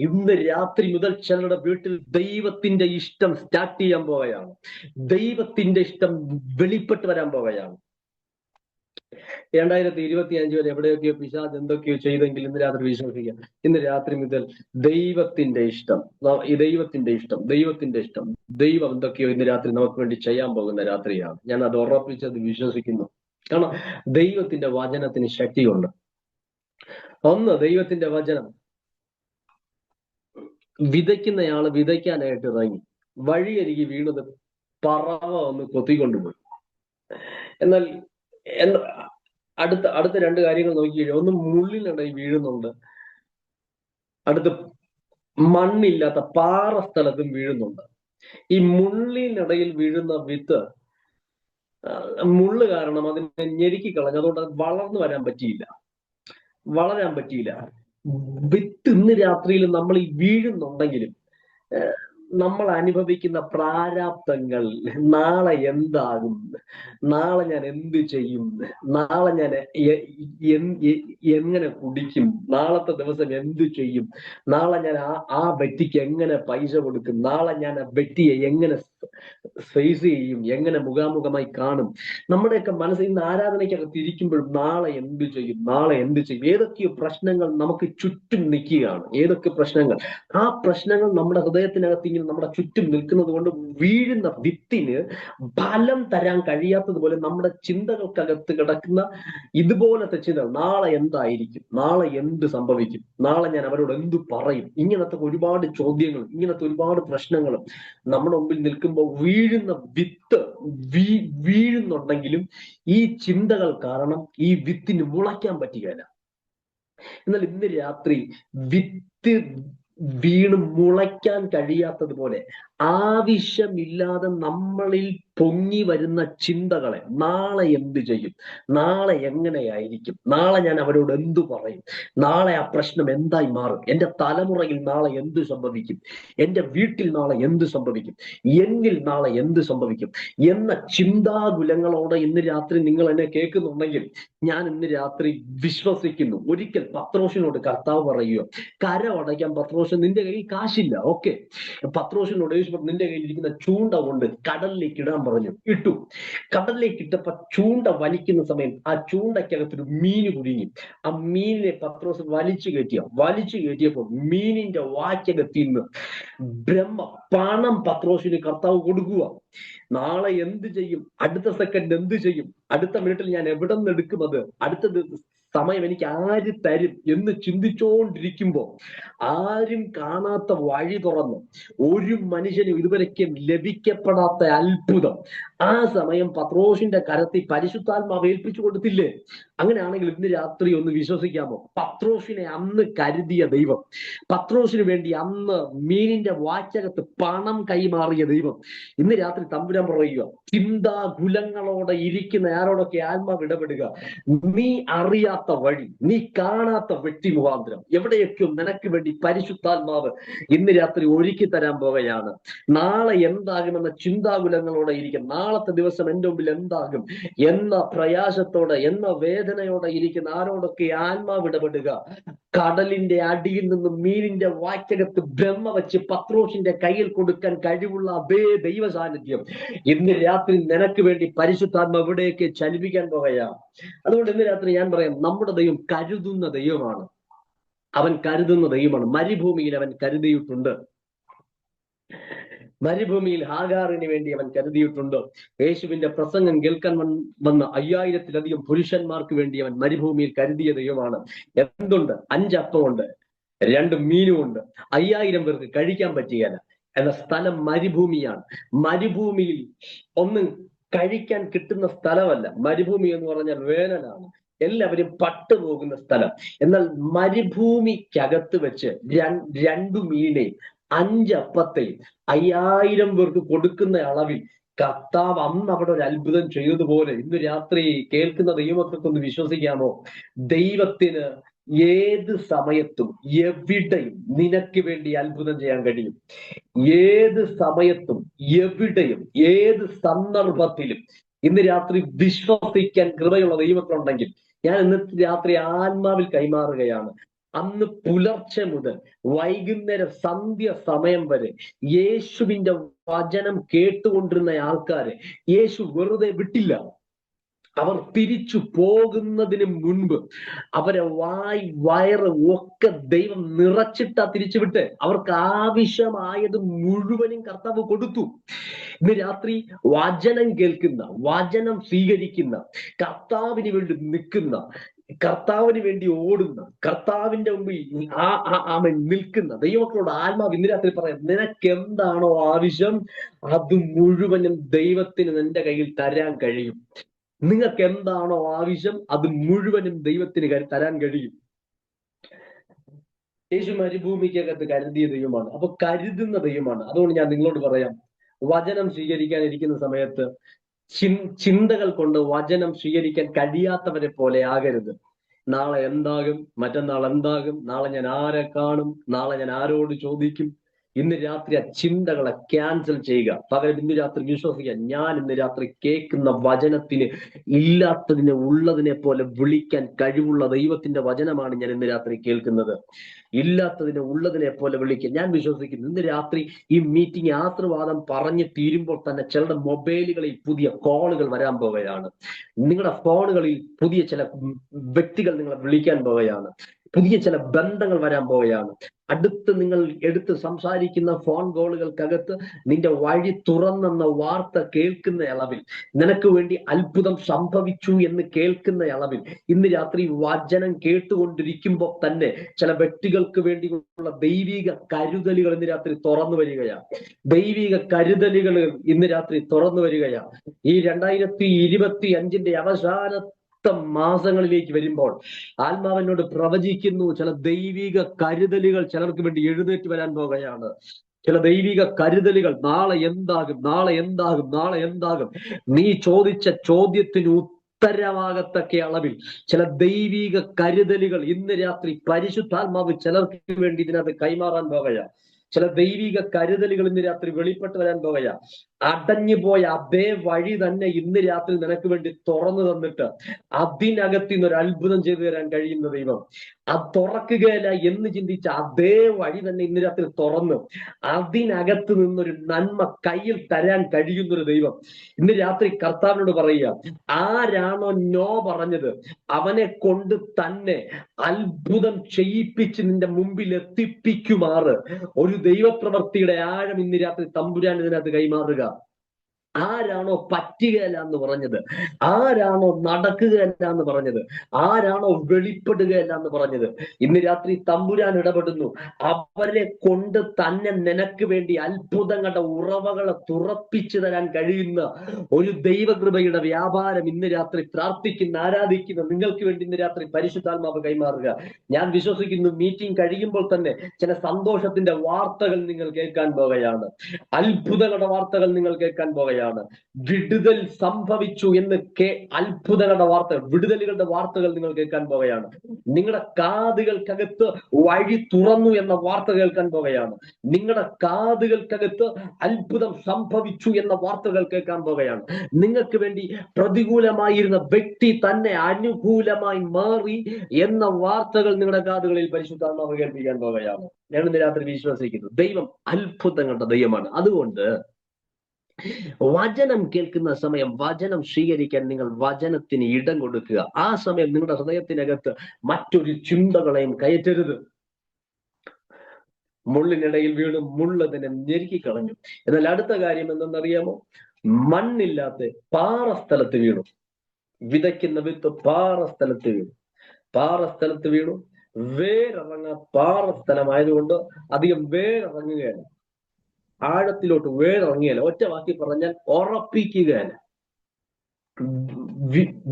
ഇന്ന് രാത്രി മുതൽ ചിലരുടെ വീട്ടിൽ ദൈവത്തിന്റെ ഇഷ്ടം സ്റ്റാർട്ട് ചെയ്യാൻ പോകുകയാണ്. ദൈവത്തിന്റെ ഇഷ്ടം വെളിപ്പെട്ട് വരാൻ പോകുകയാണ്. 2025 വരെ എവിടെയൊക്കെയോ പിശാച് എന്തൊക്കെയോ ചെയ്തെങ്കിൽ ഇന്ന് രാത്രി വിശ്വസിക്കാം, ഇന്ന് രാത്രി മുതൽ ദൈവത്തിന്റെ ഇഷ്ടം, ദൈവത്തിന്റെ ഇഷ്ടം, ദൈവം എന്തൊക്കെയോ ഇന്ന് രാത്രി നമുക്ക് വേണ്ടി ചെയ്യാൻ പോകുന്ന രാത്രിയാണ്. ഞാൻ അത് ഉറപ്പിച്ചത് വിശ്വസിക്കുന്നു. കാരണം ദൈവത്തിന്റെ വചനത്തിന് ശക്തിയുണ്ട്. ഒന്ന്, ദൈവത്തിന്റെ വചനം. വിതയ്ക്കുന്നയാള് വിതയ്ക്കാനായിട്ട് ഇറങ്ങി, വഴിയരികി വീണത് പറവ ഒന്ന് കൊത്തിക്കൊണ്ടുപോയി. എന്നാൽ അടുത്ത രണ്ട് കാര്യങ്ങൾ നോക്കിക്കഴിഞ്ഞാൽ, ഒന്ന് മുള്ളിനിടയിൽ വീഴുന്നുണ്ട്, അടുത്ത് മണ്ണില്ലാത്ത പാറ സ്ഥലത്തും വീഴുന്നുണ്ട്. ഈ മുള്ളിനിടയിൽ വീഴുന്ന വിത്ത് മുള്ള് കാരണം അതിനെ ഞെരുക്കി കളഞ്ഞു, അതുകൊണ്ട് അത് വളർന്നു വരാൻ പറ്റിയില്ല. വിത്ത് ഇന്ന് രാത്രിയിൽ നമ്മൾ ഈ വീഴുന്നുണ്ടെങ്കിലും നമ്മൾ അനുഭവിക്കുന്ന പ്രാരാബ്ദങ്ങൾ, നാളെ എന്താകും, നാളെ ഞാൻ എന്ത് ചെയ്യും, നാളെ ഞാൻ എങ്ങനെ കുടിക്കും, നാളത്തെ ദിവസം എന്ത് ചെയ്യും, നാളെ ഞാൻ ആ വ്യക്തിക്ക് എങ്ങനെ പൈസ കൊടുക്കും, നാളെ ഞാൻ ആ വ്യക്തിയെ എങ്ങനെ ഫേസ് ചെയ്യും, എങ്ങനെ മുഖാമുഖമായി കാണും. നമ്മുടെയൊക്കെ മനസ്സിൽ ഇന്ന് ആരാധനയ്ക്കകത്ത് ഇരിക്കുമ്പോഴും നാളെ എന്ത് ചെയ്യും. ഏതൊക്കെയോ പ്രശ്നങ്ങൾ നമുക്ക് ചുറ്റും നിൽക്കുകയാണ്. ഏതൊക്കെ പ്രശ്നങ്ങൾ, ആ പ്രശ്നങ്ങൾ നമ്മുടെ ഹൃദയത്തിനകത്ത് ഇങ്ങനെ നമ്മുടെ ചുറ്റും നിൽക്കുന്നത് കൊണ്ട് വീഴുന്ന വിത്തിന് ഫലം തരാൻ കഴിയാത്തതുപോലെ നമ്മുടെ ചിന്തകൾക്കകത്ത് കിടക്കുന്ന ഇതുപോലത്തെ ചിന്തകൾ, നാളെ എന്തായിരിക്കും, നാളെ എന്ത് സംഭവിക്കും, നാളെ ഞാൻ അവരോട് എന്തു പറയും, ഇങ്ങനത്തെ ഒരുപാട് ചോദ്യങ്ങളും ഇങ്ങനത്തെ ഒരുപാട് പ്രശ്നങ്ങളും നമ്മുടെ മുമ്പിൽ നിൽക്കുമ്പോൾ വീഴുന്ന വിത്ത് വീഴുന്നുണ്ടെങ്കിലും ഈ ചിന്തകൾ കാരണം ഈ വിത്തിന് മുളയ്ക്കാൻ പറ്റുകയില്ല. എന്നാൽ ഇന്ന് രാത്രി വിത്ത് വീണ് മുളയ്ക്കാൻ കഴിയാത്തതുപോലെ ആവശ്യമില്ലാതെ നമ്മളിൽ പൊങ്ങി വരുന്ന ചിന്തകളെ, നാളെ എന്ത് ചെയ്യും, നാളെ എങ്ങനെയായിരിക്കും, നാളെ ഞാൻ അവരോട് എന്തു പറയും, നാളെ ആ പ്രശ്നം എന്തായി മാറും, എൻ്റെ തലമുറയിൽ നാളെ എന്ത് സംഭവിക്കും, എൻ്റെ വീട്ടിൽ നാളെ എന്ത് സംഭവിക്കും, എന്നിൽ നാളെ എന്ത് സംഭവിക്കും എന്ന ചിന്താകുലങ്ങളോടെ ഇന്ന് രാത്രി നിങ്ങൾ എന്നെ കേൾക്കുന്നുണ്ടെങ്കിൽ ഞാൻ ഇന്ന് രാത്രി വിശ്വസിക്കുന്നു, ഒരിക്കൽ പത്രോസിനോട് കർത്താവ് പറയുക, കരം അടയ്ക്കാൻ പത്രോസ്, നിന്റെ കയ്യിൽ കാശില്ല, ഓക്കെ, പത്രോസിനോട് നിന്റെ കയ്യിൽ ഇരിക്കുന്ന ചൂണ്ട കൊണ്ട് കടലിലേക്ക് ഇടാൻ പറഞ്ഞു. ഇട്ടു. കടലിലേക്ക് ഇട്ടപ്പോ ചൂണ്ട വലിക്കുന്ന സമയം ആ ചൂണ്ടയ്ക്കകത്തൊരു മീന് കുടുങ്ങി. ആ മീനിനെ പത്രോസ് വലിച്ചു കയറ്റിയപ്പോ മീനിന്റെ വായ്ക്കകത്തിൽ നിന്ന് പണം പത്രോസിന് കർത്താവ് കൊടുക്കുക. നാളെ എന്ത് ചെയ്യും, അടുത്ത സെക്കൻഡ് എന്ത് ചെയ്യും, അടുത്ത മിനിറ്റിൽ ഞാൻ എവിടെ നിന്ന് എടുക്കും, അത് അടുത്ത സമയം എനിക്ക് ആര് തരും എന്ന് ചിന്തിച്ചുകൊണ്ടിരിക്കുമ്പോ ആരും കാണാത്ത വഴി തുറന്ന്, ഒരു മനുഷ്യനും ഇതുവരെയ്ക്കും ലഭിക്കപ്പെടാത്ത അത്ഭുതം ആ സമയം പത്രോസിന്റെ കരത്തിൽ പരിശുദ്ധാത്മാവ് ഏൽപ്പിച്ചു കൊടുത്തില്ലേ? അങ്ങനെയാണെങ്കിൽ ഇന്ന് രാത്രി ഒന്ന് വിശ്വസിക്കാമോ, പത്രോസിനെ അന്ന് കരുതിയ ദൈവം, പത്രോസിന് വേണ്ടി അന്ന് മീനിന്റെ വാച്ചകത്ത് പണം കൈമാറിയ ദൈവം ഇന്ന് രാത്രി തമ്പുരാൻ പറയുക, ചിന്താകുലങ്ങളോടെ ഇരിക്കുന്ന ആരോടൊക്കെ ആത്മാവ് ഇടപെടുക, നീ അറിയാത്ത വഴി, നീ കാണാത്ത വ്യക്തി മുഖാന്തരം എവിടെയൊക്കെയോ നിനക്ക് വേണ്ടി പരിശുദ്ധാത്മാവ് ഇന്ന് രാത്രി ഒരുക്കി തരാൻ പോവുകയാണ്. നാളെ എന്താകുമെന്ന ചിന്താകുലങ്ങളോടെ ഇരിക്കും, നാളത്തെ ദിവസം എൻ്റെ മുമ്പിൽ എന്താകും എന്ന പ്രയാസത്തോടെ, എന്ന വേദനയോടെ ഇരിക്കുന്ന ആരോടൊക്കെ ആത്മാവ് ഇടപെടുക. കടലിന്റെ അടിയിൽ നിന്നും മീനിന്റെ വായ്ക്കകത്ത് ബ്രഹ്മ വെച്ച് പത്രോസിന്റെ കയ്യിൽ കൊടുക്കാൻ കഴിവുള്ള അതേ ദൈവ സാന്നിധ്യം ഇന്ന് രാത്രി നിനക്ക് വേണ്ടി പരിശുദ്ധാത്മ എവിടെയൊക്കെ ചലിപ്പിക്കാൻ പോവുകയാണ്. അതുകൊണ്ട് ഇന്ന് രാത്രി ഞാൻ പറയാം, നമ്മുടെ ദൈവം കരുതുന്ന ദൈവമാണ്. അവൻ കരുതുന്ന ദൈവമാണ്. മരുഭൂമിയിൽ അവൻ കരുതിയിട്ടുണ്ട്. മരുഭൂമിയിൽ ഹാഗാറിന് വേണ്ടി അവൻ കരുതിയിട്ടുണ്ട്. യേശുവിന്റെ പ്രസംഗം കേൾക്കാൻ വന്ന 5000-ലധികം പുരുഷന്മാർക്ക് വേണ്ടി അവൻ മരുഭൂമിയിൽ കരുതിയ ദൈവമാണ്. എന്തുണ്ട്? 5 അപ്പമുണ്ട്, 2 മീനുമുണ്ട്. 5000 പേർക്ക് കഴിക്കാൻ പറ്റുകയില്ല എന്ന സ്ഥലം മരുഭൂമിയാണ്. മരുഭൂമിയിൽ ഒന്നും കഴിക്കാൻ കിട്ടുന്ന സ്ഥലമല്ല. മരുഭൂമി എന്ന് പറഞ്ഞാൽ വേനലാണ്, എല്ലാവരും പട്ടുപോകുന്ന സ്ഥലം. എന്നാൽ മരുഭൂമിക്കകത്ത് വെച്ച് 2 മീനെയും 5 അപ്പത്തെയും 5000 പേർക്ക് കൊടുക്കുന്ന അളവിൽ കർത്താവ് അന്ന് അവിടെ ഒരു അത്ഭുതം ചെയ്തതുപോലെ ഇന്ന് രാത്രി കേൾക്കുന്ന ദൈവമക്കൾക്കൊന്ന് വിശ്വസിക്കാമോ? ദൈവത്തിന് ഏത് സമയത്തും എവിടെയും നിനക്ക് വേണ്ടി അത്ഭുതം ചെയ്യാൻ കഴിയും. ഏത് സമയത്തും എവിടെയും ഏത് സന്ദർഭത്തിലും ഇന്ന് രാത്രി വിശ്വസിക്കാൻ കൃപയുള്ള ദൈവത്തിലുണ്ടെങ്കിൽ ഞാൻ ഇന്ന് രാത്രി ആത്മാവിൽ കൈമാറുകയാണ്. അന്ന് പുലർച്ചെ മുതൽ വൈകുന്നേരം സന്ധ്യ സമയം വരെ യേശുവിന്റെ വചനം കേട്ടുകൊണ്ടിരുന്ന ആൾക്കാരെ യേശു വെറുതെ വിട്ടില്ല. അവർ തിരിച്ചു പോകുന്നതിന് മുൻപ് അവരെ വയറ് ഒക്കെ ദൈവം നിറച്ചിട്ടാ തിരിച്ചുവിട്ട് അവർക്ക് ആവശ്യമായത് മുഴുവനും കർത്താവ് കൊടുത്തു. ഇന്ന് രാത്രി വചനം കേൾക്കുന്ന, വചനം സ്വീകരിക്കുന്ന, കർത്താവിന് വേണ്ടി നിൽക്കുന്ന, കർത്താവിന് വേണ്ടി ഓടുന്ന, കർത്താവിന്റെ മുമ്പിൽ അവൻ നിൽക്കുന്ന ദൈവമക്കളോട് ആത്മാവ് ഇന്ന് രാത്രി പറയാം, നിനക്ക് എന്താണോ ആവശ്യം അത് മുഴുവനും ദൈവത്തിന് നിന്റെ കയ്യിൽ തരാൻ കഴിയും. നിങ്ങൾക്ക് എന്താണോ ആവശ്യം അത് മുഴുവനും ദൈവത്തിന് തരാൻ കഴിയും. യേശു മരുഭൂമിക്കകത്ത് കരുതിയ ദൈവമാണ്. അപ്പൊ കരുതുന്ന ദൈവമാണ്. അതുകൊണ്ട് ഞാൻ നിങ്ങളോട് പറയാം, വചനം സ്വീകരിക്കാനിരിക്കുന്ന സമയത്ത് ചിന്തകൾ കൊണ്ട് വചനം സ്വീകരിക്കാൻ കഴിയാത്തവരെ പോലെ ആകരുത്. നാളെ എന്താകും, മറ്റന്നാൾ എന്താകും, നാളെ ഞാൻ ആരെ കാണും, നാളെ ഞാൻ ആരോട് ചോദിക്കും. ഇന്ന് രാത്രി ആ ചിന്തകളെ ക്യാൻസൽ ചെയ്യുക. പകരം ഇന്ന് രാത്രി വിശ്വസിക്കുക, ഞാൻ ഇന്ന് രാത്രി കേൾക്കുന്ന വചനത്തിന് ഇല്ലാത്തതിനെ ഉള്ളതിനെ പോലെ വിളിക്കാൻ കഴിവുള്ള ദൈവത്തിന്റെ വചനമാണ് ഞാൻ ഇന്ന് രാത്രി കേൾക്കുന്നത്. ഇല്ലാത്തതിനെ ഉള്ളതിനെ പോലെ വിളിക്കാൻ ഞാൻ വിശ്വസിക്കുന്നു. ഇന്ന് രാത്രി ഈ മീറ്റിംഗ് ആശീർവാദം പറഞ്ഞു തീരുമ്പോൾ തന്നെ ചിലരുടെ മൊബൈലുകളിൽ പുതിയ കോളുകൾ വരാൻ പോവുകയാണ്. നിങ്ങളുടെ ഫോണുകളിൽ പുതിയ ചില വ്യക്തികൾ നിങ്ങളെ വിളിക്കാൻ പോവുകയാണ്. പുതിയ ചില ബന്ധങ്ങൾ വരാൻ പോവുകയാണ്. അടുത്ത് നിങ്ങൾ എടുത്ത് സംസാരിക്കുന്ന ഫോൺ കോളുകൾക്കകത്ത് നിന്റെ വഴി തുറന്നെന്ന വാർത്ത കേൾക്കുന്ന അളവിൽ, നിനക്ക് വേണ്ടി അത്ഭുതം സംഭവിച്ചു എന്ന് കേൾക്കുന്ന അളവിൽ ഇന്ന് രാത്രി വചനം കേട്ടുകൊണ്ടിരിക്കുമ്പോൾ തന്നെ ചില വ്യക്തികൾക്ക് വേണ്ടിയുള്ള ദൈവിക കരുതലുകൾ ഇന്ന് രാത്രി തുറന്നു വരികയാണ്. ദൈവിക കരുതലുകൾ ഇന്ന് രാത്രി തുറന്നു വരികയാണ്. ഈ 2025 അവസാന മാസങ്ങളിലേക്ക് വരുമ്പോൾ ആത്മാവിനോട് പ്രവചിക്കുന്നു, ചില ദൈവിക കരുതലുകൾ ചിലർക്ക് വേണ്ടി എഴുന്നേറ്റ് വരാൻ പോകുകയാണ്. ചില ദൈവിക കരുതലുകൾ. നാളെ എന്താകും, നാളെ എന്താകും, നാളെ എന്താകും, നീ ചോദിച്ച ചോദ്യത്തിന് ഉത്തരവാകത്തക്ക അളവിൽ ചില ദൈവിക കരുതലുകൾ ഇന്ന് രാത്രി പരിശുദ്ധാത്മാവ് ചിലർക്ക് വേണ്ടി ഇതിനകത്ത് കൈമാറാൻ പോകുകയാണ്. ചില ദൈവിക കരുതലുകൾ ഇന്ന് രാത്രി വെളിപ്പെട്ട് വരാൻ പോവുക. അടഞ്ഞു പോയ അതേ വഴി തന്നെ ഇന്ന് രാത്രി നിനക്ക് വേണ്ടി തുറന്നു തന്നിട്ട് അതിനകത്ത് ഇന്നൊരു അത്ഭുതം ചെയ്തു തരാൻ കഴിയുന്ന ദൈവം. അത് തുറക്കുകയല്ല എന്ന് ചിന്തിച്ച അതേ വഴി തന്നെ ഇന്ന് രാത്രി തുറന്ന് അതിനകത്ത് നിന്നൊരു നന്മ കയ്യിൽ തരാൻ കഴിയുന്നൊരു ദൈവം ഇന്ന് രാത്രി കർത്താവിനോട് പറയുക. ആരാണോ നോ പറഞ്ഞത് അവനെ കൊണ്ട് തന്നെ അത്ഭുതം ചെയ്യിപ്പിച്ച് നിന്റെ മുമ്പിൽ എത്തിപ്പിക്കുമാറ് ഒരു ദൈവപ്രവൃത്തിയുടെ ആഴം ഇന്ന് രാത്രി തമ്പുരാൻ ഇതിനകത്ത് കൈമാറുക. ആരാണോ പറ്റുകയല്ല എന്ന് പറഞ്ഞത്, ആരാണോ നടക്കുകയല്ല എന്ന് പറഞ്ഞത്, ആരാണോ വെളിപ്പെടുകയല്ല എന്ന് പറഞ്ഞത്, ഇന്ന് രാത്രി തമ്പുരാൻ ഇടപെടുന്നു. അവരെ കൊണ്ട് തന്നെ നിനക്ക് വേണ്ടി അത്ഭുതങ്ങളുടെ ഉറവകളെ തുറപ്പിച്ചു തരാൻ കഴിയുന്ന ഒരു ദൈവകൃപയുടെ വ്യാപാരം ഇന്ന് രാത്രി പ്രാർത്ഥിക്കുന്ന, ആരാധിക്കുന്ന നിങ്ങൾക്ക് വേണ്ടി ഇന്ന് രാത്രി പരിശുദ്ധാത്മാവ് കൈമാറുക. ഞാൻ വിശ്വസിക്കുന്നു മീറ്റിംഗ് കഴിയുമ്പോൾ തന്നെ ചില സന്തോഷത്തിന്റെ വാർത്തകൾ നിങ്ങൾ കേൾക്കാൻ പോകുകയാണ്. അത്ഭുതങ്ങളുടെ വാർത്തകൾ നിങ്ങൾ കേൾക്കാൻ പോകുകയാണ്. വിടുതൽ സംഭവിച്ചു എന്ന് അത്ഭുതങ്ങളുടെ വാർത്തകൾ, വിടുതലുകളുടെ വാർത്തകൾ നിങ്ങൾ കേൾക്കാൻ പോവുകയാണ്. നിങ്ങളുടെ കാതുകൾക്കകത്ത് വഴി തുറന്നു എന്ന വാർത്ത കേൾക്കാൻ പോവുകയാണ്. നിങ്ങളുടെ കാതുകൾക്കകത്ത് അത്ഭുതം സംഭവിച്ചു എന്ന വാർത്തകൾ കേൾക്കാൻ പോവുകയാണ്. നിങ്ങൾക്ക് വേണ്ടി പ്രതികൂലമായിരുന്ന വ്യക്തി തന്നെ അനുകൂലമായി മാറി എന്ന വാർത്തകൾ നിങ്ങളുടെ കാതുകളിൽ പരിശുദ്ധാത്മാവ് കേൾപ്പിക്കാൻ പോവുകയാണ്. ഞാൻ ഇന്ന് രാത്രി വിശ്വസിക്കുന്നു ദൈവം അത്ഭുതങ്ങളുടെ ദൈവമാണ്. അതുകൊണ്ട് വചനം കേൾക്കുന്ന സമയം വചനം സ്വീകരിക്കാൻ നിങ്ങൾ വചനത്തിന് ഇടം കൊടുക്കുക. ആ സമയം നിങ്ങളുടെ ഹൃദയത്തിനകത്ത് മറ്റൊരു ചിന്തകളെയും കയറ്റരുത്. മുള്ളിനിടയിൽ വീണ് മുള്ളതിനെ ഞെരുക്കിക്കളഞ്ഞു. എന്നാൽ അടുത്ത കാര്യം എന്തെന്നറിയാമോ? മണ്ണില്ലാത്ത പാറ സ്ഥലത്ത് വീണു. വിതയ്ക്കുന്ന വിത്ത് പാറ സ്ഥലത്ത് വീണു. പാറ സ്ഥലത്ത് വീണു. പാറ സ്ഥലമായതുകൊണ്ട് അധികം വേരിറങ്ങുകയല്ല, ആഴത്തിലോട്ട് വേരിറങ്ങുകയല്ല. ഒറ്റ വാക്കി പറഞ്ഞാൽ ഉറപ്പിക്കുകയല്ല.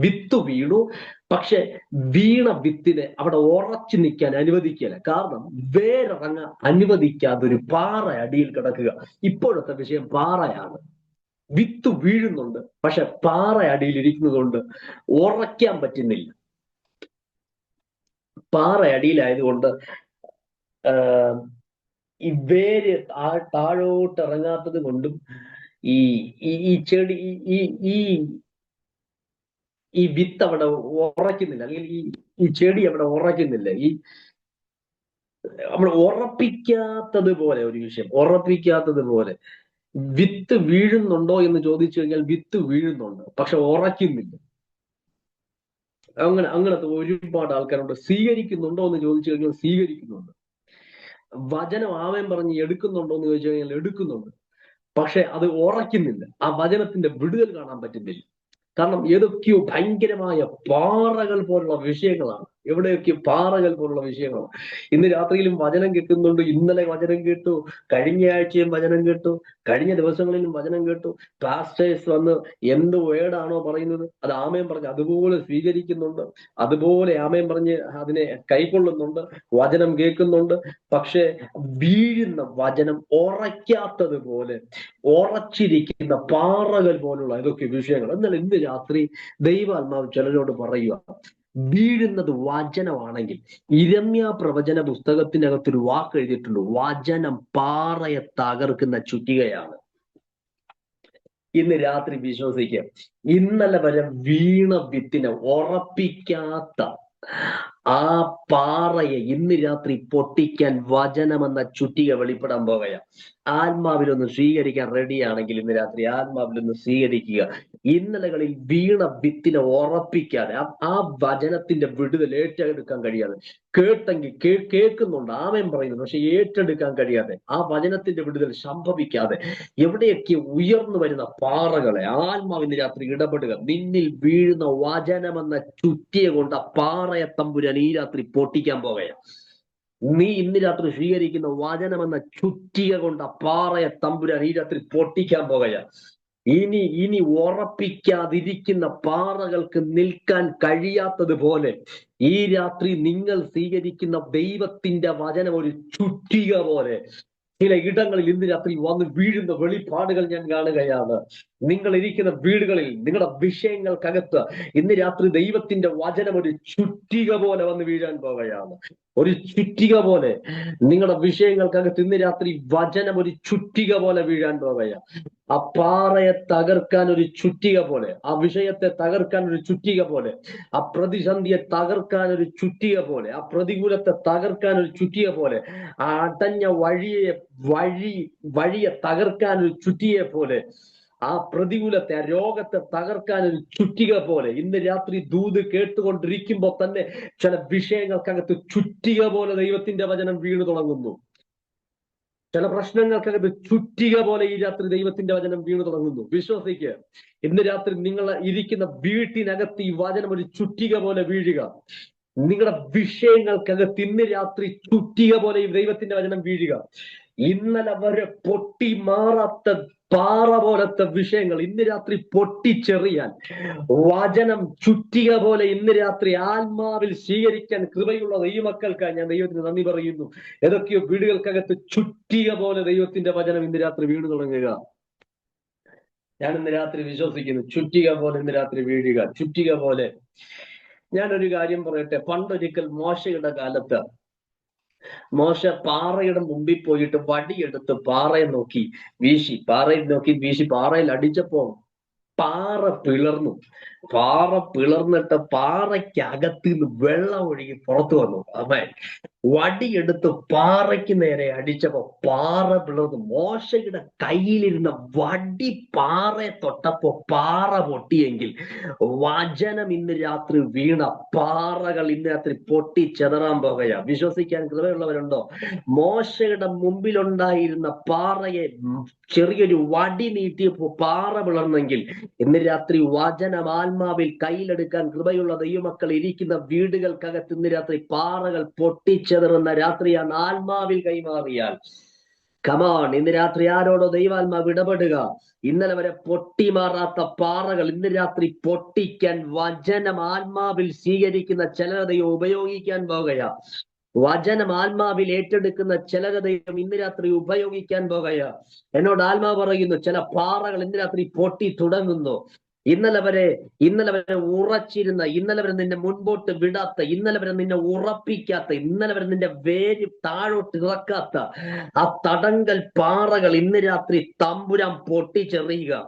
വിത്ത് വീണു, പക്ഷെ വീണ വിത്തിനെ അവിടെ ഉറച്ചു നിൽക്കാൻ അനുവദിക്കുകയില്ല. കാരണം വേരിറങ്ങാൻ അനുവദിക്കാതെ ഒരു പാറ അടിയിൽ കിടക്കുക. ഇപ്പോഴത്തെ വിഷയം പാറയാണ്. വിത്ത് വീഴുന്നുണ്ട്, പക്ഷെ പാറ അടിയിൽ ഇരിക്കുന്നത് കൊണ്ട് ഉറയ്ക്കാൻ പറ്റുന്നില്ല. പാറ അടിയിലായതുകൊണ്ട് ഈ വേര് താഴോട്ട് ഇറങ്ങാത്തത് കൊണ്ടും ഈ ഈ ചെടി ഈ ഈ വിത്ത് അവിടെ ഉറയ്ക്കുന്നില്ല, അല്ലെങ്കിൽ ഈ ചെടി അവിടെ ഉറയ്ക്കുന്നില്ല. നമ്മൾ ഉറപ്പിക്കാത്തത് പോലെ ഒരു വിഷയം, ഉറപ്പിക്കാത്തത് പോലെ. വിത്ത് വീഴുന്നുണ്ടോ എന്ന് ചോദിച്ചു കഴിഞ്ഞാൽ വിത്ത് വീഴുന്നുണ്ട്, പക്ഷെ ഉറയ്ക്കുന്നില്ല. അങ്ങനത്തെ ഒരുപാട് ആൾക്കാരുണ്ട്. സ്വീകരിക്കുന്നുണ്ടോ എന്ന് ചോദിച്ചു കഴിഞ്ഞാൽ സ്വീകരിക്കുന്നുണ്ട്. വചനം ആമേൻ പറഞ്ഞ് എടുക്കുന്നുണ്ടോ എന്ന് ചോദിച്ചു കഴിഞ്ഞാൽ എടുക്കുന്നുണ്ട്, പക്ഷെ അത് ഉറയ്ക്കുന്നില്ല. ആ വചനത്തിന്റെ വിടുതൽ കാണാൻ പറ്റുന്നില്ല. കാരണം ഏതൊക്കെയോ ഭയങ്കരമായ പാറകൾ പോലുള്ള വിഷയങ്ങളാണ്. എവിടെയൊക്കെ പാറകൾ പോലുള്ള വിഷയങ്ങളാണ്. ഇന്ന് രാത്രിയിലും വചനം കേൾക്കുന്നുണ്ട്. ഇന്നലെ വചനം കേട്ടു, കഴിഞ്ഞ ആഴ്ചയും വചനം കേട്ടു, കഴിഞ്ഞ ദിവസങ്ങളിലും വചനം കേട്ടു. പാസ്റ്റേഴ്സ് വന്ന് എന്ത് വേർഡാണോ പറയുന്നത് അത് ആമേൻ പറഞ്ഞ് അതുപോലെ സ്വീകരിക്കുന്നുണ്ട്, അതുപോലെ ആമേൻ പറഞ്ഞ് അതിനെ കൈക്കൊള്ളുന്നുണ്ട്, വചനം കേൾക്കുന്നുണ്ട്. പക്ഷെ വീഴുന്ന വചനം ഉറയ്ക്കാത്തതുപോലെ, ഉറച്ചിരിക്കുന്ന പാറകൾ പോലുള്ള ഇതൊക്കെ വിഷയങ്ങൾ. എന്നാൽ ഇന്ന് രാത്രി ദൈവാത്മാവ് ചിലരോട് പറയുക, വീഴുന്നത് വചനമാണെങ്കിൽ, ഇരമ്യാ പ്രവചന പുസ്തകത്തിനകത്തൊരു വാക്ക് എഴുതിയിട്ടുണ്ട്, വചനം പാറയെ തകർക്കുന്ന ചുറ്റികയാണ്. ഇന്ന് രാത്രി വിശ്വസിക്കുക, ഇന്നലെ വരെ വീണ വിത്തിനെ ഉറപ്പിക്കാത്ത ആ പാറയെ ഇന്ന് രാത്രി പൊട്ടിക്കാൻ വചനമെന്ന ചുറ്റിക വെളിപ്പെടാൻ പോകുക. ആത്മാവിലൊന്ന് സ്വീകരിക്കാൻ റെഡിയാണെങ്കിൽ ഇന്ന് രാത്രി ആത്മാവിലൊന്ന് സ്വീകരിക്കുക. ഇന്നലകളിൽ വീണ വിത്തിനെ ഉറപ്പിക്കാതെ, ആ വചനത്തിന്റെ വിടുതൽ ഏറ്റെടുക്കാൻ കഴിയാതെ, കേൾക്കുന്നുണ്ട്, ആമേൻ പറയുന്നുണ്ട്, പക്ഷെ ഏറ്റെടുക്കാൻ കഴിയാതെ, ആ വചനത്തിന്റെ വിടുതൽ സംഭവിക്കാതെ എവിടെയൊക്കെ ഉയർന്നു വരുന്ന പാറകളെ ആത്മാവിന് രാത്രി ഇടപെടുക. നിന്നിൽ വീഴുന്ന വചനമെന്ന ചുറ്റിയെ കൊണ്ട് ആ പാറയെ തമ്പുരാൻ ഈ രാത്രി പൊട്ടിക്കാൻ പോകുകയാണ്. നീ ഇന്ന് രാത്രി സ്വീകരിക്കുന്ന വചനമെന്ന ചുറ്റിക കൊണ്ട് ആ പാറയെ തമ്പുരാൻ ഈ രാത്രി പൊട്ടിക്കാൻ പോകുകയാണ്. ഇനി ഉറപ്പിക്കാതിരിക്കുന്ന പാറകൾക്ക് നിൽക്കാൻ കഴിയാത്തതുപോലെ ഈ രാത്രി നിങ്ങൾ സ്വീകരിക്കുന്ന ദൈവത്തിന്റെ വചനം ഒരു ചുറ്റിക പോലെ ചില ഇടങ്ങളിൽ ഇന്ന് രാത്രി വന്ന് വീഴുന്ന വെളിപ്പാടുകൾ ഞാൻ കാണുകയാണ്. നിങ്ങൾ ഇരിക്കുന്ന വീടുകളിൽ, നിങ്ങളുടെ വിഷയങ്ങൾക്കകത്ത് ഇന്ന് രാത്രി ദൈവത്തിന്റെ വചനം ഒരു ചുറ്റിക പോലെ വന്ന് വീഴാൻ പോകുകയാണ്. ഒരു ചുറ്റിക പോലെ നിങ്ങളുടെ വിഷയങ്ങൾക്കകത്ത് ഇന്ന് രാത്രി വചനം ഒരു ചുറ്റിക പോലെ വീഴാൻ പോകുകയാണ്. ആ പാറയെ തകർക്കാൻ ഒരു ചുറ്റിക പോലെ, ആ വിഷയത്തെ തകർക്കാൻ ഒരു ചുറ്റിക പോലെ, ആ പ്രതിസന്ധിയെ തകർക്കാൻ ഒരു ചുറ്റിക പോലെ, ആ പ്രതികൂലത്തെ തകർക്കാൻ ഒരു ചുറ്റിക പോലെ, ആ അടഞ്ഞ വഴിയെ തകർക്കാൻ ഒരു ചുറ്റിയെ പോലെ, ആ പ്രതികൂലത്തെ, ആ രോഗത്തെ തകർക്കാൻ ഒരു ചുറ്റിക പോലെ ഇന്ന് രാത്രി ദൂത് കേട്ടുകൊണ്ടിരിക്കുമ്പോൾ തന്നെ ചില വിഷയങ്ങൾക്കകത്ത് ചുറ്റിക പോലെ ദൈവത്തിന്റെ വചനം വീണു തുടങ്ങുന്നു. ചില പ്രശ്നങ്ങൾക്കകത്ത് ചുറ്റിക പോലെ ഈ രാത്രി ദൈവത്തിന്റെ വചനം വീണു തുടങ്ങുന്നു. വിശ്വസിക്കുക, ഇന്ന് രാത്രി നിങ്ങൾ ഇരിക്കുന്ന വീട്ടിനകത്ത് ഈ വചനം ഒരു ചുറ്റിക പോലെ വീഴുക. നിങ്ങളുടെ വിഷയങ്ങൾക്കകത്ത് ഇന്ന് രാത്രി ചുറ്റിക പോലെ ഈ ദൈവത്തിന്റെ വചനം വീഴുക. ഇന്നലെ വരെ പൊട്ടി മാറാത്ത പാറ പോലത്തെ വിഷയങ്ങൾ ഇന്ന് രാത്രി പൊട്ടിച്ചെറിയാൻ വചനം ചുറ്റിക പോലെ ഇന്ന് രാത്രി ആത്മാവിൽ സ്വീകരിക്കാൻ കൃപയുള്ള ദൈവമക്കൾക്കായി ഞാൻ ദൈവത്തിന് നന്ദി പറയുന്നു. ഏതൊക്കെയോ വീടുകൾക്കകത്ത് ചുറ്റിക പോലെ ദൈവത്തിന്റെ വചനം ഇന്ന് രാത്രി വീണു തുടങ്ങുക. ഞാൻ ഇന്ന് രാത്രി വിശ്വസിക്കുന്നു, ചുറ്റിക പോലെ ഇന്ന് രാത്രി വീഴുക. ചുറ്റിക പോലെ. ഞാനൊരു കാര്യം പറയട്ടെ. പണ്ടൊരിക്കൽ മോശയുടെ കാലത്ത് മോശ പാറയുടെ മുമ്പിൽ പോയിട്ട് വടിയെടുത്ത് പാറയെ നോക്കി വീശി, പാറയിൽ അടിച്ചപ്പോ പാറ പിളർന്നു. പാറ പിളർന്നിട്ട് പാറയ്ക്കകത്ത് നിന്ന് വെള്ളം ഒഴുകി പുറത്തു വന്നു. ആമേൻ. വടിയെടുത്ത് പാറയ്ക്ക് നേരെ അടിച്ചപ്പോ പാറ പിളർന്നു. മോശയുടെ കയ്യിലിരുന്ന വടി പാറയെ തൊട്ടപ്പോ പാറ പൊട്ടിയെങ്കിൽ വചനം ഇന്ന് രാത്രി വീണ പാറകൾ ഇന്ന് രാത്രി പൊട്ടി ചെതറാൻ പോകുകയാ. വിശ്വസിക്കാൻ കൃപയുള്ളവരുണ്ടോ? മോശയുടെ മുമ്പിലുണ്ടായിരുന്ന പാറയെ ചെറിയൊരു വടി നീട്ടിയപ്പോ പാറ പിളർന്നെങ്കിൽ ഇന്ന് രാത്രി വചനം ആത്മാവിൽ കയ്യിലെടുക്കാൻ കൃപയുള്ള ദൈവമക്കൾ ഇരിക്കുന്ന വീടുകൾക്കകത്ത് ഇന്ന് രാത്രി പാറകൾ പൊട്ടിച്ചെതറുന്ന രാത്രിയാണ്. ആത്മാവിൽ കൈമാറിയാൽ കമാൺ. ഇന്ന് രാത്രി ആരോടോ ദൈവാത്മാവ് ഇടപെടുക. ഇന്നലെ വരെ പൊട്ടിമാറാത്ത പാറകൾ ഇന്ന് രാത്രി പൊട്ടിക്കാൻ വചനം ആത്മാവിൽ സ്വീകരിക്കുന്ന ചിലരെ ദൈവം ഉപയോഗിക്കാൻ പോകുകയാ. വചനം ആത്മാവിൽ ഏറ്റെടുക്കുന്ന ചിലരെ ദൈവം ഇന്ന് രാത്രി ഉപയോഗിക്കാൻ പോകുകയാ. എന്നോട് ആത്മാവ് പറയുന്നു, ചില പാറകൾ ഇന്ന് രാത്രി പൊട്ടി തുടങ്ങുന്നു. ഇന്നലെ വരെ ഉറച്ചിരുന്ന, ഇന്നലെ വരെ നിന്നെ മുൻപോട്ട് വിടാത്ത, ഇന്നലെ വരെ നിന്നെ ഉറപ്പിക്കാത്ത, ഇന്നലെ വരെ നിന്റെ വേര് താഴോട്ട് ഇറക്കാത്ത ആ തടങ്കൽ പാറകൾ ഇന്ന് രാത്രി തമ്പുരാൻ പൊട്ടിച്ചെറിയുക.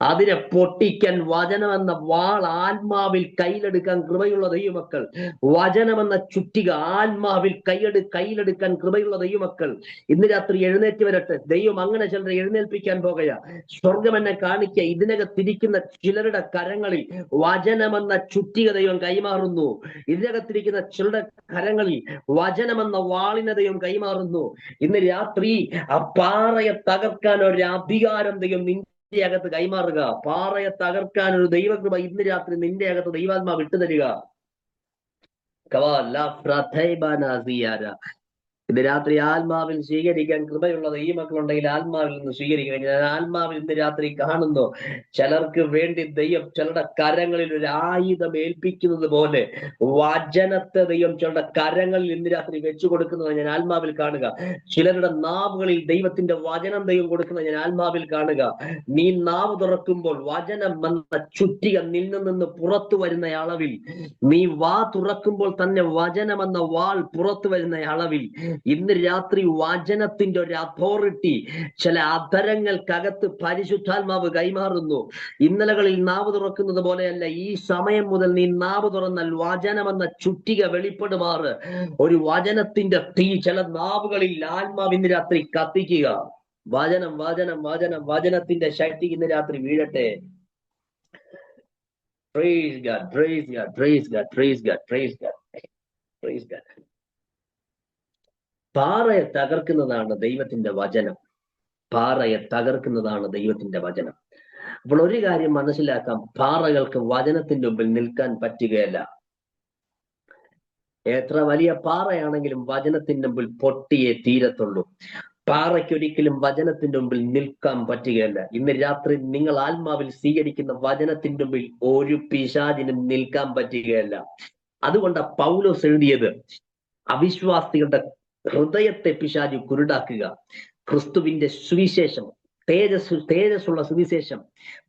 അതിനെ പൊട്ടിക്കാൻ വചനമെന്ന വാൾ ആത്മാവിൽ കയ്യിലെടുക്കാൻ കൃപയുള്ള ദൈവമക്കൾ, വചനമെന്ന ചുറ്റിക ആത്മാവിൽ കയ്യിലെടുക്കാൻ കൃപയുള്ള ദൈവമക്കൾ ഇന്ന് രാത്രി എഴുന്നേറ്റ് വരട്ടെ. ദൈവം അങ്ങനെ ചിലരെ എഴുന്നേൽപ്പിക്കാൻ പോകുക. സ്വർഗം എന്നെ കാണിക്കുക. ഇതിനകത്തിരിക്കുന്ന ചിലരുടെ കരങ്ങളിൽ വചനമെന്ന ചുറ്റിക ദൈവം കൈമാറുന്നു. ഇതിനകത്തിരിക്കുന്ന ചിലരുടെ കരങ്ങളിൽ വചനമെന്ന വാളിനെ ദൈവം കൈമാറുന്നു. ഇന്ന് രാത്രി ആ പാറയെ തകർക്കാൻ ഒരു അധികാരം ദൈവം നിന്റെ അകത്ത് കൈമാറുക. പാറയെ തകർക്കാൻ ഒരു ദൈവകൃപ ഇന്ന് രാത്രി നിന്റെ അകത്ത് ദൈവാത്മാവ് വിട്ടുതരിക. ഇത് രാത്രി ആത്മാവിൽ സ്വീകരിക്കാൻ കൃപയുള്ള ഈ മക്കളുണ്ടെങ്കിൽ ആത്മാവിൽ നിന്ന് സ്വീകരിക്കുക. ഞാൻ ആത്മാവിൽ ഇന്ന് രാത്രി കാണുന്നു, ചിലർക്ക് വേണ്ടി ദൈവം ചിലരുടെ കരങ്ങളിൽ ഒരു ആയുധം ഏൽപ്പിക്കുന്നത് പോലെ വചനത്തെ ദൈവം ചിലരുടെ കരങ്ങളിൽ ഇന്ന് രാത്രി വെച്ചു കൊടുക്കുന്നത് ഞാൻ ആത്മാവിൽ കാണുക. ചിലരുടെ നാവുകളിൽ ദൈവത്തിന്റെ വചനം ദൈവം കൊടുക്കുന്നത് ഞാൻ ആത്മാവിൽ കാണുക. നീ നാവ് തുറക്കുമ്പോൾ വചനം എന്ന ചുറ്റിക നിന്നിൽ നിന്ന് പുറത്തു വരുന്ന അളവിൽ, നീ വാ തുറക്കുമ്പോൾ തന്നെ വചനമെന്ന വാൾ പുറത്തു വരുന്ന അളവിൽ ഇന്ന് രാത്രി വചനത്തിന്റെ ഒരു അതോറിറ്റി ചില അധരങ്ങൾക്കകത്ത് പരിശുദ്ധാത്മാവ് കൈമാറുന്നു. ഇന്നലകളിൽ നാവ് തുറക്കുന്നത് പോലെയല്ല, ഈ സമയം മുതൽ നീ നാവ് തുറന്നാൽ വചനമെന്ന ചുറ്റിക വെളിപ്പെടുമാറ്. ഒരു വചനത്തിന്റെ തീ ചില നാവുകളിൽ ആത്മാവ് ഇന്ന് രാത്രി കത്തിക്കുക. വചനം വചനം വചനം വചനത്തിന്റെ ശക്തി ഇന്ന് രാത്രി വീഴട്ടെ. Praise God, praise God, praise God, praise God, praise God, praise God. പാറയെ തകർക്കുന്നതാണ് ദൈവത്തിന്റെ വചനം. പാറയെ തകർക്കുന്നതാണ് ദൈവത്തിന്റെ വചനം. അപ്പോൾ ഒരു കാര്യം മനസ്സിലാക്കാം, പാറകൾക്ക് വചനത്തിന്റെ മുമ്പിൽ നിൽക്കാൻ പറ്റുകയല്ല. എത്ര വലിയ പാറയാണെങ്കിലും വചനത്തിന്റെ മുമ്പിൽ പൊട്ടിയേ തീരത്തുള്ളൂ. പാറയ്ക്കൊരിക്കലും വചനത്തിന്റെ മുമ്പിൽ നിൽക്കാൻ പറ്റുകയല്ല. ഇന്ന് രാത്രി നിങ്ങൾ ആത്മാവിൽ സ്വീകരിക്കുന്ന വചനത്തിന്റെ മുമ്പിൽ ഒരു പിശാചിനും നിൽക്കാൻ പറ്റുകയല്ല. അതുകൊണ്ട് പൗലോസ് എഴുതിയത്, അവിശ്വാസികളുടെ ഹൃദയത്തെ പിശാച് കുരുടാക്കുക. ക്രിസ്തുവിന്റെ സുവിശേഷം, തേജസ്സുള്ള സുവിശേഷം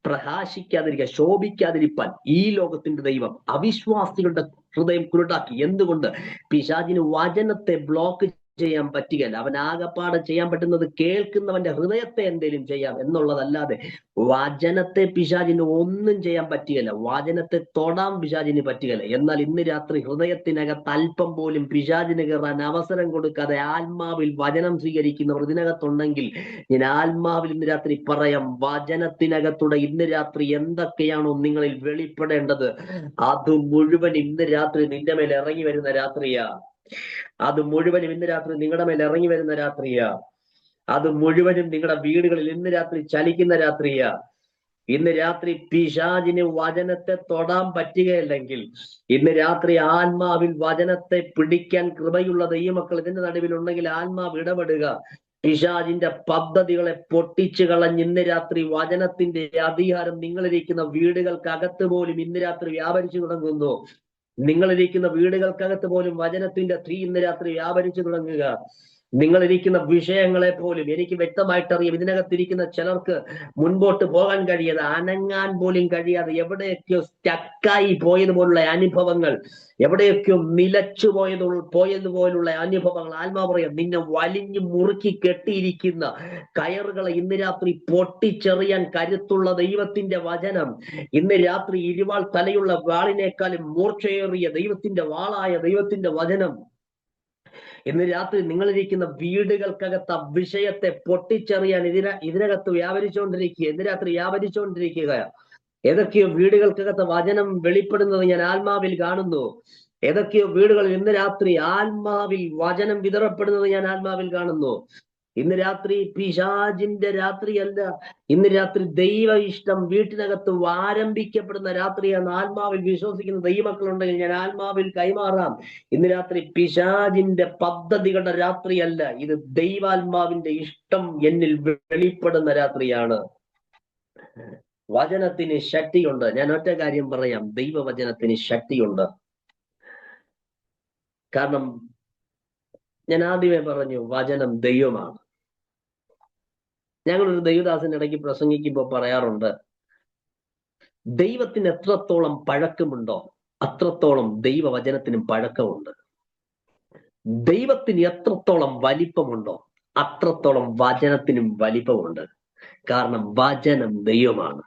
പ്രകാശിക്കാതിരിക്കുക, ശോഭിക്കാതിരിപ്പാൻ ഈ ലോകത്തിന്റെ ദൈവം അവിശ്വാസികളുടെ ഹൃദയം കുരുടാക്കി. എന്തുകൊണ്ട്? പിശാചിന് വചനത്തെ ബ്ലോക്ക് ചെയ്യാൻ പറ്റുകയല്ല. അവൻ ആകപ്പാടെ ചെയ്യാൻ പറ്റുന്നത് കേൾക്കുന്നവന്റെ ഹൃദയത്തെ എന്തേലും ചെയ്യാം എന്നുള്ളതല്ലാതെ വചനത്തെ പിശാചിന് ഒന്നും ചെയ്യാൻ പറ്റുകയില്ല. വചനത്തെ തൊടാൻ പിശാചിന് പറ്റുകയില്ല. എന്നാൽ ഇന്ന് രാത്രി ഹൃദയത്തിനകത്ത് അല്പം പോലും പിശാചിന് കയറാൻ അവസരം കൊടുക്കാതെ ആത്മാവിൽ വചനം സ്വീകരിക്കുന്നവർ ഇതിനകത്തുണ്ടെങ്കിൽ ഞാൻ ആത്മാവിൽ ഇന്ന് രാത്രി പറയാം, വചനത്തിനകത്തൂടെ ഇന്ന് രാത്രി എന്തൊക്കെയാണോ നിങ്ങളിൽ വെളിപ്പെടേണ്ടത് അത് മുഴുവൻ ഇന്ന് രാത്രി നിന്റെ മേൽ ഇറങ്ങി വരുന്ന രാത്രിയാ. അത് മുഴുവനും ഇന്ന് രാത്രി നിങ്ങളുടെ മേൽ ഇറങ്ങി വരുന്ന രാത്രിയാ. അത് മുഴുവനും നിങ്ങളുടെ വീടുകളിൽ ഇന്ന് രാത്രി ചലിക്കുന്ന രാത്രിയാ. ഇന്ന് രാത്രി പിശാചിന് വചനത്തെ തൊടാൻ പറ്റുകയില്ലെങ്കിൽ ഇന്ന് രാത്രി ആത്മാവിൽ വചനത്തെ പിടിക്കാൻ കൃപയുള്ള ദൈവമക്കൾ ഇതിന്റെ നടുവിലുണ്ടെങ്കിൽ ആത്മാവ് ഇടപെടുക. പിശാചിന്റെ പദ്ധതികളെ പൊട്ടിച്ചു കളഞ്ഞ് ഇന്ന് രാത്രി വചനത്തിന്റെ അധികാരം നിങ്ങളിരിക്കുന്ന വീടുകൾക്കകത്ത് പോലും ഇന്ന് രാത്രി വ്യാപരിച്ചു തുടങ്ങുന്നു. നിങ്ങളിരിക്കുന്ന വീടുകൾക്കകത്ത് പോലും വചനത്തിന്റെ തീ ഇന്ന് രാത്രി വ്യാപരിച്ചു തുടങ്ങുക. നിങ്ങളിരിക്കുന്ന വിഷയങ്ങളെ പോലും എനിക്ക് വ്യക്തമായിട്ടറിയാം. ഇതിനകത്തിരിക്കുന്ന ചിലർക്ക് മുൻപോട്ട് പോകാൻ കഴിയാതെ, അനങ്ങാൻ പോലും കഴിയാതെ, എവിടെയൊക്കെയോ സ്റ്റക്കായി പോയതുപോലുള്ള അനുഭവങ്ങൾ, എവിടെയൊക്കെയോ നിലച്ചു പോയതുപോലുള്ള അനുഭവങ്ങൾ, ആത്മാവ് പറയാം, നിന്നെ വലിഞ്ഞു മുറുക്കി കെട്ടിയിരിക്കുന്ന കയറുകളെ ഇന്ന് രാത്രി പൊട്ടിച്ചെറിയാൻ കരുത്തുള്ള ദൈവത്തിന്റെ വചനം ഇന്ന് രാത്രി ഇരുവാൾ തലയുള്ള വാളിനേക്കാളും മൂർച്ചയേറിയ ദൈവത്തിന്റെ വാളായ ദൈവത്തിന്റെ വചനം ഇന്ന് രാത്രി നിങ്ങളിരിക്കുന്ന വീടുകൾക്കകത്ത് ആ വിഷയത്തെ പൊട്ടിച്ചെറിയാൻ ഇതിനകത്ത് വ്യാപരിച്ചുകൊണ്ടിരിക്കുക. ഇന്ന് രാത്രി വ്യാപരിച്ചുകൊണ്ടിരിക്കുക. ഏതൊക്കെയോ വീടുകൾക്കകത്ത് വചനം വെളിപ്പെടുന്നത് ഞാൻ ആത്മാവിൽ കാണുന്നു. ഏതൊക്കെയോ വീടുകളിൽ ഇന്ന് രാത്രി ആത്മാവിൽ വചനം വിതറപ്പെടുന്നത് ഞാൻ ആത്മാവിൽ കാണുന്നു. ഇന്ന് രാത്രി പിശാചിന്റെ രാത്രിയല്ല, ഇന്ന് രാത്രി ദൈവ ഇഷ്ടം വീട്ടിനകത്ത് ആരംഭിക്കപ്പെടുന്ന രാത്രിയാണ്. ആത്മാവിൽ വിശ്വസിക്കുന്ന ദൈവമക്കളുണ്ടെങ്കിൽ ഞാൻ ആത്മാവിൽ കൈമാറാം. ഇന്ന് രാത്രി പിശാചിന്റെ പദ്ധതികളുടെ രാത്രിയല്ല, ഇത് ദൈവാത്മാവിന്റെ ഇഷ്ടം എന്നിൽ വെളിപ്പെടുന്ന രാത്രിയാണ്. വചനത്തിന് ശക്തിയുണ്ട്. ഞാൻ ഒറ്റ കാര്യം പറയാം, ദൈവവചനത്തിന് ശക്തിയുണ്ട്. കാരണം ഞാൻ ആദ്യമേ പറഞ്ഞു, വചനം ദൈവമാണ്. ഞങ്ങളൊരു ദൈവദാസന്റെ ഇടയ്ക്ക് പ്രസംഗിക്കുമ്പോൾ പറയാറുണ്ട്, ദൈവത്തിന് എത്രത്തോളം പഴക്കമുണ്ടോ അത്രത്തോളം ദൈവവചനത്തിനും പഴക്കമുണ്ട്. ദൈവത്തിന് എത്രത്തോളം വലിപ്പമുണ്ടോ അത്രത്തോളം വചനത്തിനും വലിപ്പമുണ്ട്. കാരണം വചനം ദൈവമാണ്.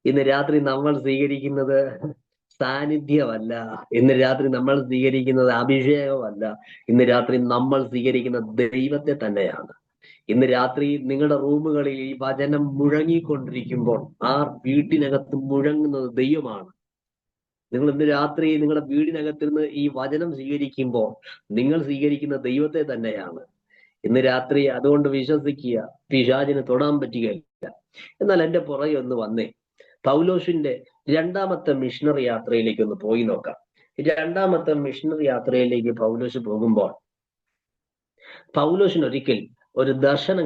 ഇന്ന് രാത്രി നമ്മൾ സ്വീകരിക്കുന്നത് സാന്നിധ്യമല്ല, ഇന്ന് രാത്രി നമ്മൾ സ്വീകരിക്കുന്നത് അഭിഷേകമല്ല, ഇന്ന് രാത്രി നമ്മൾ സ്വീകരിക്കുന്ന ദൈവത്തെ തന്നെയാണ്. ഇന്ന് രാത്രി നിങ്ങളുടെ റൂമുകളിൽ ഈ വചനം മുഴങ്ങിക്കൊണ്ടിരിക്കുമ്പോൾ ആ വീട്ടിനകത്ത് മുഴങ്ങുന്നത് ദൈവമാണ്. നിങ്ങൾ ഇന്ന് രാത്രി നിങ്ങളുടെ വീടിനകത്തിരുന്ന് ഈ വചനം സ്വീകരിക്കുമ്പോൾ നിങ്ങൾ സ്വീകരിക്കുന്ന ദൈവത്തെ തന്നെയാണ്. ഇന്ന് രാത്രി അതുകൊണ്ട് വിശ്വസിക്കുക, പിശാചിന് തൊടാൻ പറ്റുകയില്ല. എന്നാൽ എന്റെ പുറകെ ഒന്ന് വന്നേ, പൗലോസിന്റെ രണ്ടാമത്തെ മിഷണറി യാത്രയിലേക്ക് ഒന്ന് പോയി നോക്കാം. രണ്ടാമത്തെ മിഷണറി യാത്രയിലേക്ക് പൗലോസ് പോകുമ്പോൾ പൗലോസിന് ഒരിക്കൽ ഒരു ദർശനം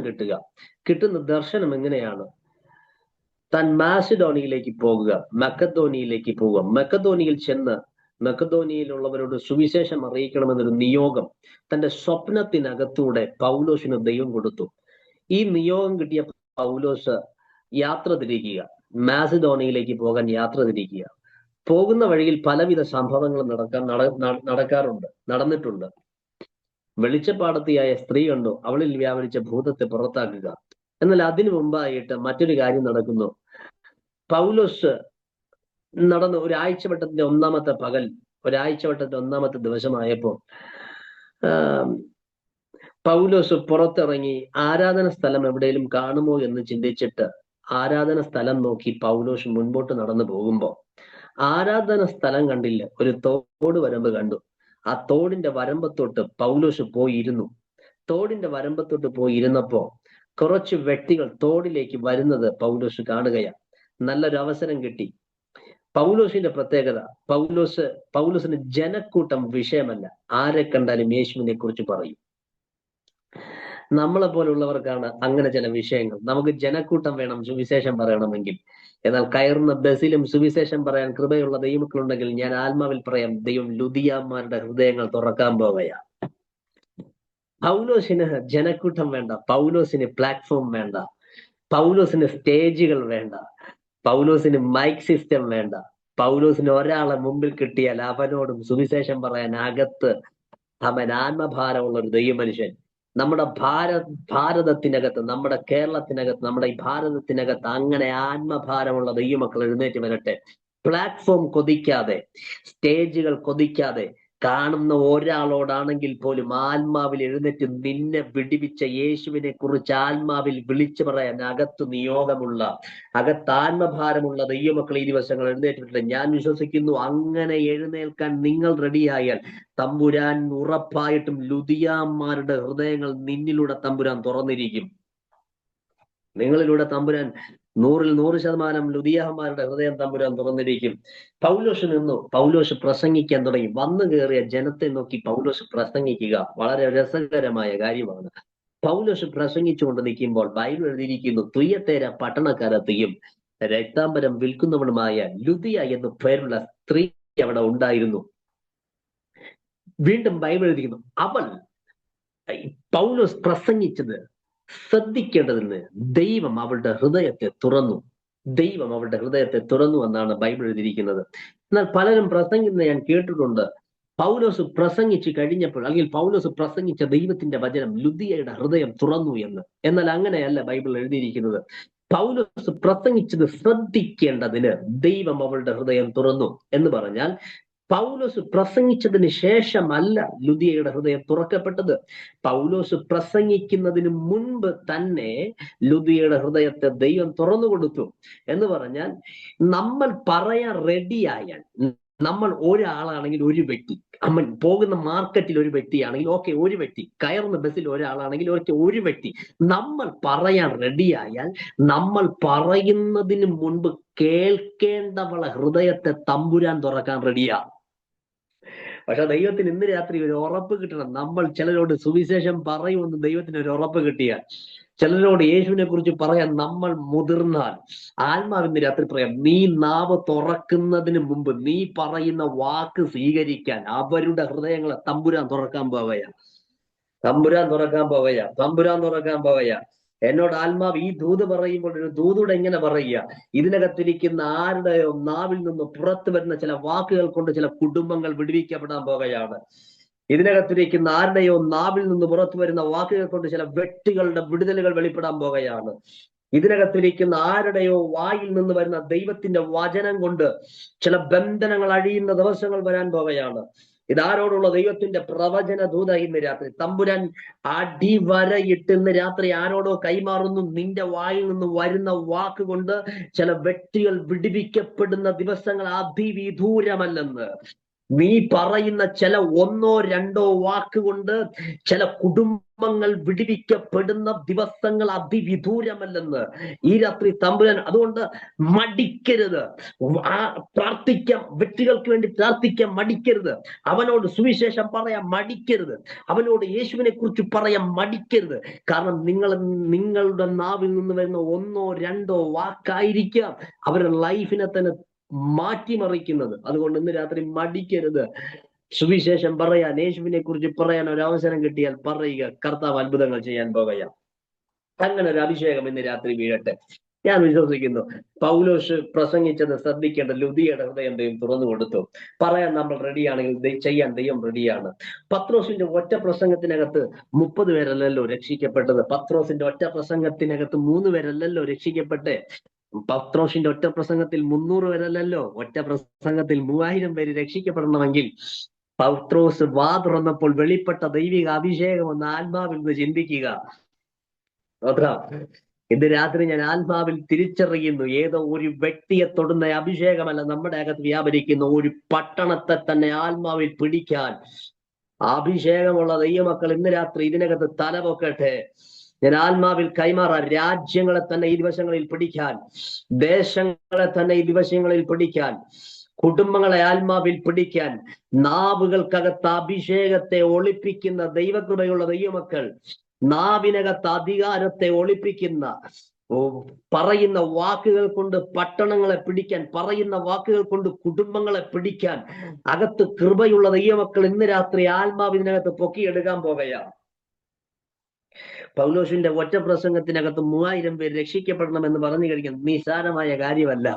കിട്ടുന്ന ദർശനം എങ്ങനെയാണ്? താൻ മാസിഡോണിയയിലേക്ക് പോകുക, മക്കദോനിയയിലേക്ക് പോകുക. മക്കദോനിയിൽ ചെന്ന് മക്കദോനിയയിലുള്ളവരോട് സുവിശേഷം അറിയിക്കണമെന്നൊരു നിയോഗം തന്റെ സ്വപ്നത്തിനകത്തൂടെ പൗലോസിന് ദൈവം കൊടുത്തു. ഈ നിയോഗം കിട്ടിയ പൗലോസ് യാത്ര തിരിക്കുക, മാസിഡോണിയയിലേക്ക് പോകാൻ യാത്ര തിരിക്കുക. പോകുന്ന വഴിയിൽ പലവിധ സംഭവങ്ങൾ നടന്നിട്ടുണ്ട്. വെളിച്ചപ്പാടത്തിയായ സ്ത്രീ കണ്ടു, അവളിൽ വ്യാപരിച്ച ഭൂതത്തെ പുറത്താക്കുക. എന്നാൽ അതിനു മുമ്പായിട്ട് മറ്റൊരു കാര്യം നടക്കുന്നു. പൗലോസ് നടന്ന് ഒരാഴ്ചവട്ടത്തിന്റെ ഒന്നാമത്തെ ദിവസമായപ്പോ പൗലോസ് പുറത്തിറങ്ങി ആരാധന സ്ഥലം എവിടെയും കാണുമോ എന്ന് ചിന്തിച്ചിട്ട് ആരാധന സ്ഥലം നോക്കി പൗലോസ് മുൻപോട്ട് നടന്നു പോകുമ്പോ ആരാധന സ്ഥലം കണ്ടില്ല, ഒരു തോട് വരമ്പ് കണ്ടു. ആ തോടിന്റെ വരമ്പത്തോട്ട് പൗലോസ് പോയിരുന്നു. തോടിന്റെ വരമ്പത്തോട്ട് പോയിരുന്നപ്പോ കുറച്ച് വ്യക്തികൾ തോടിലേക്ക് വരുന്നത് പൗലോസ് കാണുകയാണ്. നല്ലൊരു അവസരം കിട്ടി. പൗലോസിന്റെ പ്രത്യേകത, പൗലോസിന് ജനക്കൂട്ടം വിഷയമല്ല. ആരെ കണ്ടാലും യേശുവിനെ കുറിച്ച് പറയും. നമ്മളെ പോലുള്ളവർക്കാണ് അങ്ങനെ ചില വിഷയങ്ങൾ. നമുക്ക് ജനക്കൂട്ടം വേണം സുവിശേഷം പറയണമെങ്കിൽ. എന്നാൽ കയറുന്ന ബസ്സിലും സുവിശേഷം പറയാൻ കൃപയുള്ള ദൈവമക്കളുണ്ടെങ്കിൽ ഞാൻ ആത്മാവിൽ പറയാം, ദൈവം ലുദിയാമാരുടെ ഹൃദയങ്ങൾ തുറക്കാൻ പോവുകയാണ്. പൗലോസിന് ജനക്കൂട്ടം വേണ്ട, പൗലോസിന് പ്ലാറ്റ്ഫോം വേണ്ട, പൗലോസിന് സ്റ്റേജുകൾ വേണ്ട, പൗലോസിന് മൈക്ക് സിസ്റ്റം വേണ്ട. പൗലോസിന് ഒരാളെ മുമ്പിൽ കിട്ടിയാൽ അവനോടും സുവിശേഷം പറയാൻ അകത്ത് അവൻ ആത്മഭാരമുള്ള ഒരു ദൈവമനുഷ്യൻ. നമ്മുടെ ഭാരതത്തിനകത്ത്, നമ്മുടെ കേരളത്തിനകത്ത്, നമ്മുടെ ഈ ഭാരതത്തിനകത്ത് അങ്ങനെ ആത്മഭാരമുള്ള ദൈവമക്കൾ എഴുന്നേറ്റ് വരട്ടെ. പ്ലാറ്റ്ഫോം കൊതിക്കാതെ, സ്റ്റേജുകൾ കൊതിക്കാതെ, കാണുന്ന ഒരാളോടാണെങ്കിൽ പോലും ആത്മാവിൽ എഴുന്നേറ്റ് നിന്നെ വിടിവിച്ച യേശുവിനെ കുറിച്ച് ആത്മാവിൽ വിളിച്ചു പറയാൻ അകത്ത് നിയോഗമുള്ള, അകത്ത് ആത്മഭാരമുള്ള ദൈവമക്കൾ ഈ ദിവസങ്ങൾ എഴുന്നേറ്റിട്ട് ഞാൻ വിശ്വസിക്കുന്നു. അങ്ങനെ എഴുന്നേൽക്കാൻ നിങ്ങൾ റെഡിയായാൽ തമ്പുരാൻ ഉറപ്പായിട്ടും ലുദിയാമാരുടെ ഹൃദയങ്ങൾ നിന്നിലൂടെ തമ്പുരാൻ തുറന്നിരിക്കും. നിങ്ങളിലൂടെ തമ്പുരാൻ 100% ലുദിയാമാരുടെ ഹൃദയം തമ്പുരാൻ തുറന്നിരിക്കും. പൗലോസ് നിന്നു, പൗലോസ് പ്രസംഗിക്കാൻ തുടങ്ങി. വന്നു കയറിയ ജനത്തെ നോക്കി പൗലോസ് പ്രസംഗിക്കുക വളരെ രസകരമായ കാര്യമാണ്. പൗലോസ് പ്രസംഗിച്ചുകൊണ്ട് നിൽക്കുമ്പോൾ ബൈബിൾ എഴുതിയിരിക്കുന്നു, തുയ്യത്തേര പട്ടണക്കാരത്തെയും രക്താംബരം വിൽക്കുന്നവനുമായ ലുദിയ എന്ന് പേരുള്ള സ്ത്രീ അവിടെ ഉണ്ടായിരുന്നു. വീണ്ടും ബൈബിൾ എഴുതിക്കുന്നു, അവൾ പൗലോസ് പ്രസംഗിച്ചത് ശ്രദ്ധിക്കേണ്ടതെന്ന് ദൈവം അവളുടെ ഹൃദയത്തെ തുറന്നു. ദൈവം അവളുടെ ഹൃദയത്തെ തുറന്നു എന്നാണ് ബൈബിൾ എഴുതിയിരിക്കുന്നത്. എന്നാൽ പലരും പ്രസംഗിക്കുന്നത് ഞാൻ കേട്ടിട്ടുണ്ട്, പൗലോസ് പ്രസംഗിച്ചു കഴിഞ്ഞപ്പോൾ, അല്ലെങ്കിൽ പൗലോസ് പ്രസംഗിച്ച ദൈവത്തിന്റെ വചനം ലുദിയയുടെ ഹൃദയം തുറന്നു എന്ന്. എന്നാൽ അങ്ങനെയല്ല ബൈബിൾ എഴുതിയിരിക്കുന്നത്. പൗലോസ് പ്രസംഗിച്ചത് ശ്രദ്ധിക്കേണ്ടതിന് ദൈവം അവളുടെ ഹൃദയം തുറന്നു എന്ന് പറഞ്ഞാൽ പൗലോസ് പ്രസംഗിച്ചതിന് ശേഷമല്ല ലുദിയയുടെ ഹൃദയം തുറക്കപ്പെട്ടത്. പൗലോസ് പ്രസംഗിക്കുന്നതിന് മുൻപ് തന്നെ ലുദിയയുടെ ഹൃദയത്തെ ദൈവം തുറന്നു കൊടുത്തു. എന്ന് പറഞ്ഞാൽ, നമ്മൾ പറയാൻ റെഡിയായാൽ, നമ്മൾ ഒരാളാണെങ്കിൽ ഒരു വ്യക്തി, അമ്മൻ പോകുന്ന മാർക്കറ്റിൽ ഒരു വ്യക്തിയാണെങ്കിൽ ഓക്കെ, ഒരു വ്യക്തി കയറുന്ന ബസ്സിൽ ഒരാളാണെങ്കിൽ ഓക്കെ, ഒരു വ്യക്തി നമ്മൾ പറയാൻ റെഡിയായാൽ, നമ്മൾ പറയുന്നതിന് മുൻപ് കേൾക്കേണ്ടവളെ ഹൃദയത്തെ തമ്പുരാൻ തുറക്കാൻ റെഡിയാ. പക്ഷെ ദൈവത്തിന് ഇന്ന് രാത്രി ഒരു ഉറപ്പ് കിട്ടണം. നമ്മൾ ചിലരോട് സുവിശേഷം പറയുമെന്ന് ദൈവത്തിന് ഒരു ഉറപ്പ് കിട്ടിയാൽ, ചിലരോട് യേശുവിനെ കുറിച്ച് പറയാൻ നമ്മൾ മുതിർന്നാൽ, ആത്മാവിന്ന് രാത്രി പറയാം, നീ നാവ് തുറക്കുന്നതിന് മുമ്പ് നീ പറയുന്ന വാക്ക് സ്വീകരിക്കാൻ അവരുടെ ഹൃദയങ്ങളെ തമ്പുരാൻ തുറക്കാൻ പോവയാ. തമ്പുരാൻ തുറക്കാൻ പോവയാ. തമ്പുരാൻ തുറക്കാൻ പോവയാ. എന്നോട് ആത്മാവ് ഈ ദൂത് പറയുമ്പോൾ ഒരു ദൂതോട് എങ്ങനെ പറയുക, ഇതിനകത്തിരിക്കുന്ന ആരുടെയോ നാവിൽ നിന്ന് പുറത്തു വരുന്ന ചില വാക്കുകൾ കൊണ്ട് ചില കുടുംബങ്ങൾ വിടുവിക്കപ്പെടാൻ പോവുകയാണ്. ഇതിനകത്തിരിക്കുന്ന ആരുടെയോ നാവിൽ നിന്ന് പുറത്തു വരുന്ന വാക്കുകൾ കൊണ്ട് ചില വ്യക്തികളുടെ വിടുതലുകൾ വെളിപ്പെടാൻ പോവുകയാണ്. ഇതിനകത്തിരിക്കുന്ന ആരുടെയോ വായിൽ നിന്ന് വരുന്ന ദൈവത്തിന്റെ വചനം കൊണ്ട് ചില ബന്ധനങ്ങൾ അഴിയുന്ന ദിവസങ്ങൾ വരാൻ പോവുകയാണ്. ഇതാരോടുള്ള ദൈവത്തിന്റെ പ്രവചന ദൂത ഇന്ന് രാത്രി തമ്പുരാൻ അടിവരയിട്ട് ഇന്ന് രാത്രി ആരോടോ കൈമാറുന്നു. നിന്റെ വായിൽ നിന്ന് വരുന്ന വാക്ക് കൊണ്ട് ചില വ്യക്തികൾ വിടുവിക്കപ്പെടുന്ന ദിവസങ്ങൾ അതിവിദൂരമല്ലെന്ന്. നീ പറയുന്ന ചില ഒന്നോ രണ്ടോ വാക്കുകൊണ്ട് ചില കുടുംബങ്ങൾ വിടുവിക്കപ്പെടുന്ന ദിവസങ്ങൾ അതിവിദൂരമല്ലെന്ന് ഈ രാത്രി തമ്പുരാൻ. അതുകൊണ്ട് മടിക്കരുത്. പ്രാർത്ഥിക്കാം, വ്യക്തികൾക്ക് വേണ്ടി പ്രാർത്ഥിക്കാൻ മടിക്കരുത്. അവനോട് സുവിശേഷം പറയാൻ മടിക്കരുത്. അവനോട് യേശുവിനെ കുറിച്ച് പറയാൻ മടിക്കരുത്. കാരണം നിങ്ങളുടെ നാവിൽ നിന്ന് വരുന്ന ഒന്നോ രണ്ടോ വാക്കായിരിക്കാം അവരുടെ ലൈഫിനെ തന്നെ മാറ്റിമറിക്കുന്നത്. അതുകൊണ്ട് ഇന്ന് രാത്രി മടിക്കരുത്. സുവിശേഷം പറയാൻ, യേശുവിനെ കുറിച്ച് പറയാൻ ഒരു അവസരം കിട്ടിയാൽ പറയുക. കർത്താവ് അത്ഭുതങ്ങൾ ചെയ്യാൻ പോകുക. അങ്ങനെ ഒരു അഭിഷേകം ഇന്ന് രാത്രി വീഴട്ടെ. ഞാൻ വിശ്വസിക്കുന്നു പൗലോസ് പ്രസംഗിച്ചത് ശ്രദ്ധിക്കേണ്ട. ലുദിയയുടെ ഹൃദയം ദൈവം തുറന്നു കൊടുത്തു. പറയാൻ നമ്മൾ റെഡിയാണെങ്കിൽ ചെയ്യാൻ ദൈവം റെഡിയാണ്. പത്രോസിന്റെ ഒറ്റ പ്രസംഗത്തിനകത്ത് 30 പേരല്ലല്ലോ രക്ഷിക്കപ്പെട്ടത്. പത്രോസിന്റെ ഒറ്റ പ്രസംഗത്തിനകത്ത് 3 പേരല്ലല്ലോ രക്ഷിക്കപ്പെട്ടെ. പത്രോസിന്റെ ഒറ്റ പ്രസംഗത്തിൽ 300 പേരല്ലല്ലോ. ഒറ്റ പ്രസംഗത്തിൽ 3000 പേര് രക്ഷിക്കപ്പെടണമെങ്കിൽ പത്രോസ് വാ തുറന്നപ്പോൾ വെളിപ്പെട്ട ദൈവിക അഭിഷേകം ഒന്ന് ആത്മാവിൽ നിന്ന് ചിന്തിക്കുക. ഇന്ന് രാത്രി ഞാൻ ആത്മാവിൽ തിരിച്ചറിയുന്നു, ഏതോ ഒരു വ്യക്തിയെ തൊടുന്ന അഭിഷേകമല്ല നമ്മുടെ അകത്ത് വ്യാപരിക്കുന്ന ഒരു പട്ടണത്തെ തന്നെ ആത്മാവിൽ പിടിക്കാൻ അഭിഷേകമുള്ള ദൈവമക്കൾ ഇന്ന് രാത്രി ഇതിനകത്ത് തലപൊക്കട്ടെ. ഞാൻ ആത്മാവിൽ കൈമാറാൻ രാജ്യങ്ങളെ തന്നെ ഈ ദിവസങ്ങളിൽ പിടിക്കാൻ, ദേശങ്ങളെ തന്നെ ഈ ദിവസങ്ങളിൽ പിടിക്കാൻ, കുടുംബങ്ങളെ ആത്മാവിൽ പിടിക്കാൻ, നാവുകൾക്കകത്ത് അഭിഷേകത്തെ ഒളിപ്പിക്കുന്ന ദൈവകൃപയുള്ള ദൈവമക്കൾ, നാവിനകത്ത് അധികാരത്തെ ഒളിപ്പിക്കുന്ന പറയുന്ന വാക്കുകൾ കൊണ്ട് പട്ടണങ്ങളെ പിടിക്കാൻ, പറയുന്ന വാക്കുകൾ കൊണ്ട് കുടുംബങ്ങളെ പിടിക്കാൻ അകത്ത് കൃപയുള്ള ദൈവമക്കൾ ഇന്ന് രാത്രി ആത്മാവിനകത്ത് പൊക്കിയെടുക്കാൻ പോകുകയാണ്. പൗലോസിന്റെ ഒറ്റ പ്രസംഗത്തിനകത്ത് 3000 പേര് രക്ഷിക്കപ്പെടണമെന്ന് പറഞ്ഞു കഴിക്കുന്നത് നിസ്സാരമായ കാര്യമല്ല.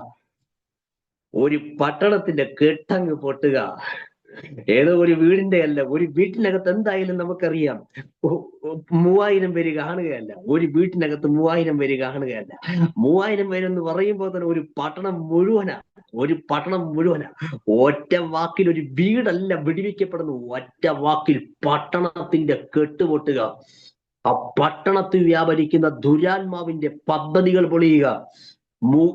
ഒരു പട്ടണത്തിന്റെ കെട്ടങ്ങ് പൊട്ടുക. ഏതോ ഒരു വീടിന്റെ അല്ല, ഒരു വീട്ടിനകത്ത് എന്തായാലും നമുക്കറിയാം 3000 പേര് കാണുകയല്ല. ഒരു വീട്ടിനകത്ത് 3000 പേര് കാണുകയല്ല. 3000 പേരെന്ന് പറയുമ്പോൾ തന്നെ ഒരു പട്ടണം മുഴുവനാ. ഒരു പട്ടണം മുഴുവനാ. ഒറ്റ വാക്കിൽ ഒരു വീടല്ല വിടുവിക്കപ്പെടുന്നു. ഒറ്റ വാക്കിൽ പട്ടണത്തിന്റെ കെട്ടുപൊട്ടുക. ആ പട്ടണത്തിൽ വ്യാപരിക്കുന്ന ദുരാത്മാവിന്റെ പദ്ധതികൾ പൊളിയുക.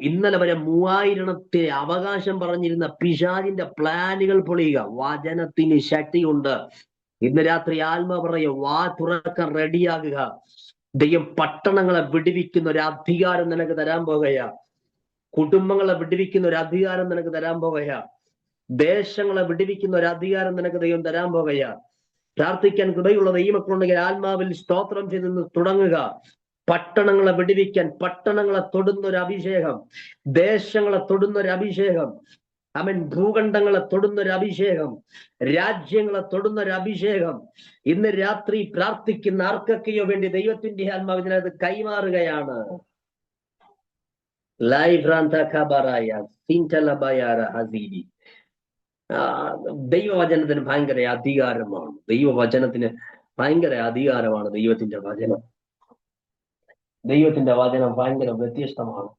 ഇന്നലെ വരെ 3000 അവകാശം പറഞ്ഞിരുന്ന പിശാചിന്റെ പ്ലാനുകൾ പൊളിയുക. വചനത്തിന് ശക്തിയുണ്ട്. ഇന്ന് രാത്രി ആത്മാ പറയുക, വാ തുറക്കാൻ റെഡിയാകുക. ദൈവം പട്ടണങ്ങളെ വിടുവിക്കുന്ന ഒരു അധികാരം നിനക്ക് തരാൻ പോകുകയാ. കുടുംബങ്ങളെ വിടുവിക്കുന്ന ഒരു അധികാരം നിനക്ക് തരാൻ പോകുകയാ. ദേശങ്ങളെ വിടുവിക്കുന്ന ഒരു അധികാരം നിനക്ക് ദൈവം തരാൻ പോകുകയാ. പ്രാർത്ഥിക്കാൻ കൃപയുള്ള ദൈവമക്കളുണ്ടെങ്കിൽ ആത്മാവിൽ സ്തോത്രം ചെയ്ത് തുടങ്ങുക. പട്ടണങ്ങളെ വിടുവിക്കാൻ, പട്ടണങ്ങളെ തൊടുന്ന ഒരു അഭിഷേകം, ദേശങ്ങളെ തൊടുന്ന ഒരു അഭിഷേകം, ഭൂഖണ്ഡങ്ങളെ തൊടുന്ന ഒരു അഭിഷേകം, രാജ്യങ്ങളെ തൊടുന്ന ഒരു അഭിഷേകം ഇന്ന് രാത്രി പ്രാർത്ഥിക്കുന്ന ആർക്കൊക്കെയോ വേണ്ടി ദൈവത്തിന്റെ ആത്മാവ് ഇതിനകത്ത് കൈമാറുകയാണ്. ദൈവവചനത്തിന് ഭയങ്കര അധികാരമാണ്. ദൈവവചനത്തിന് ഭയങ്കര അധികാരമാണ്. ദൈവത്തിന്റെ വചനം, ദൈവത്തിന്റെ വചനം ഭയങ്കര വ്യത്യസ്തമാണ്.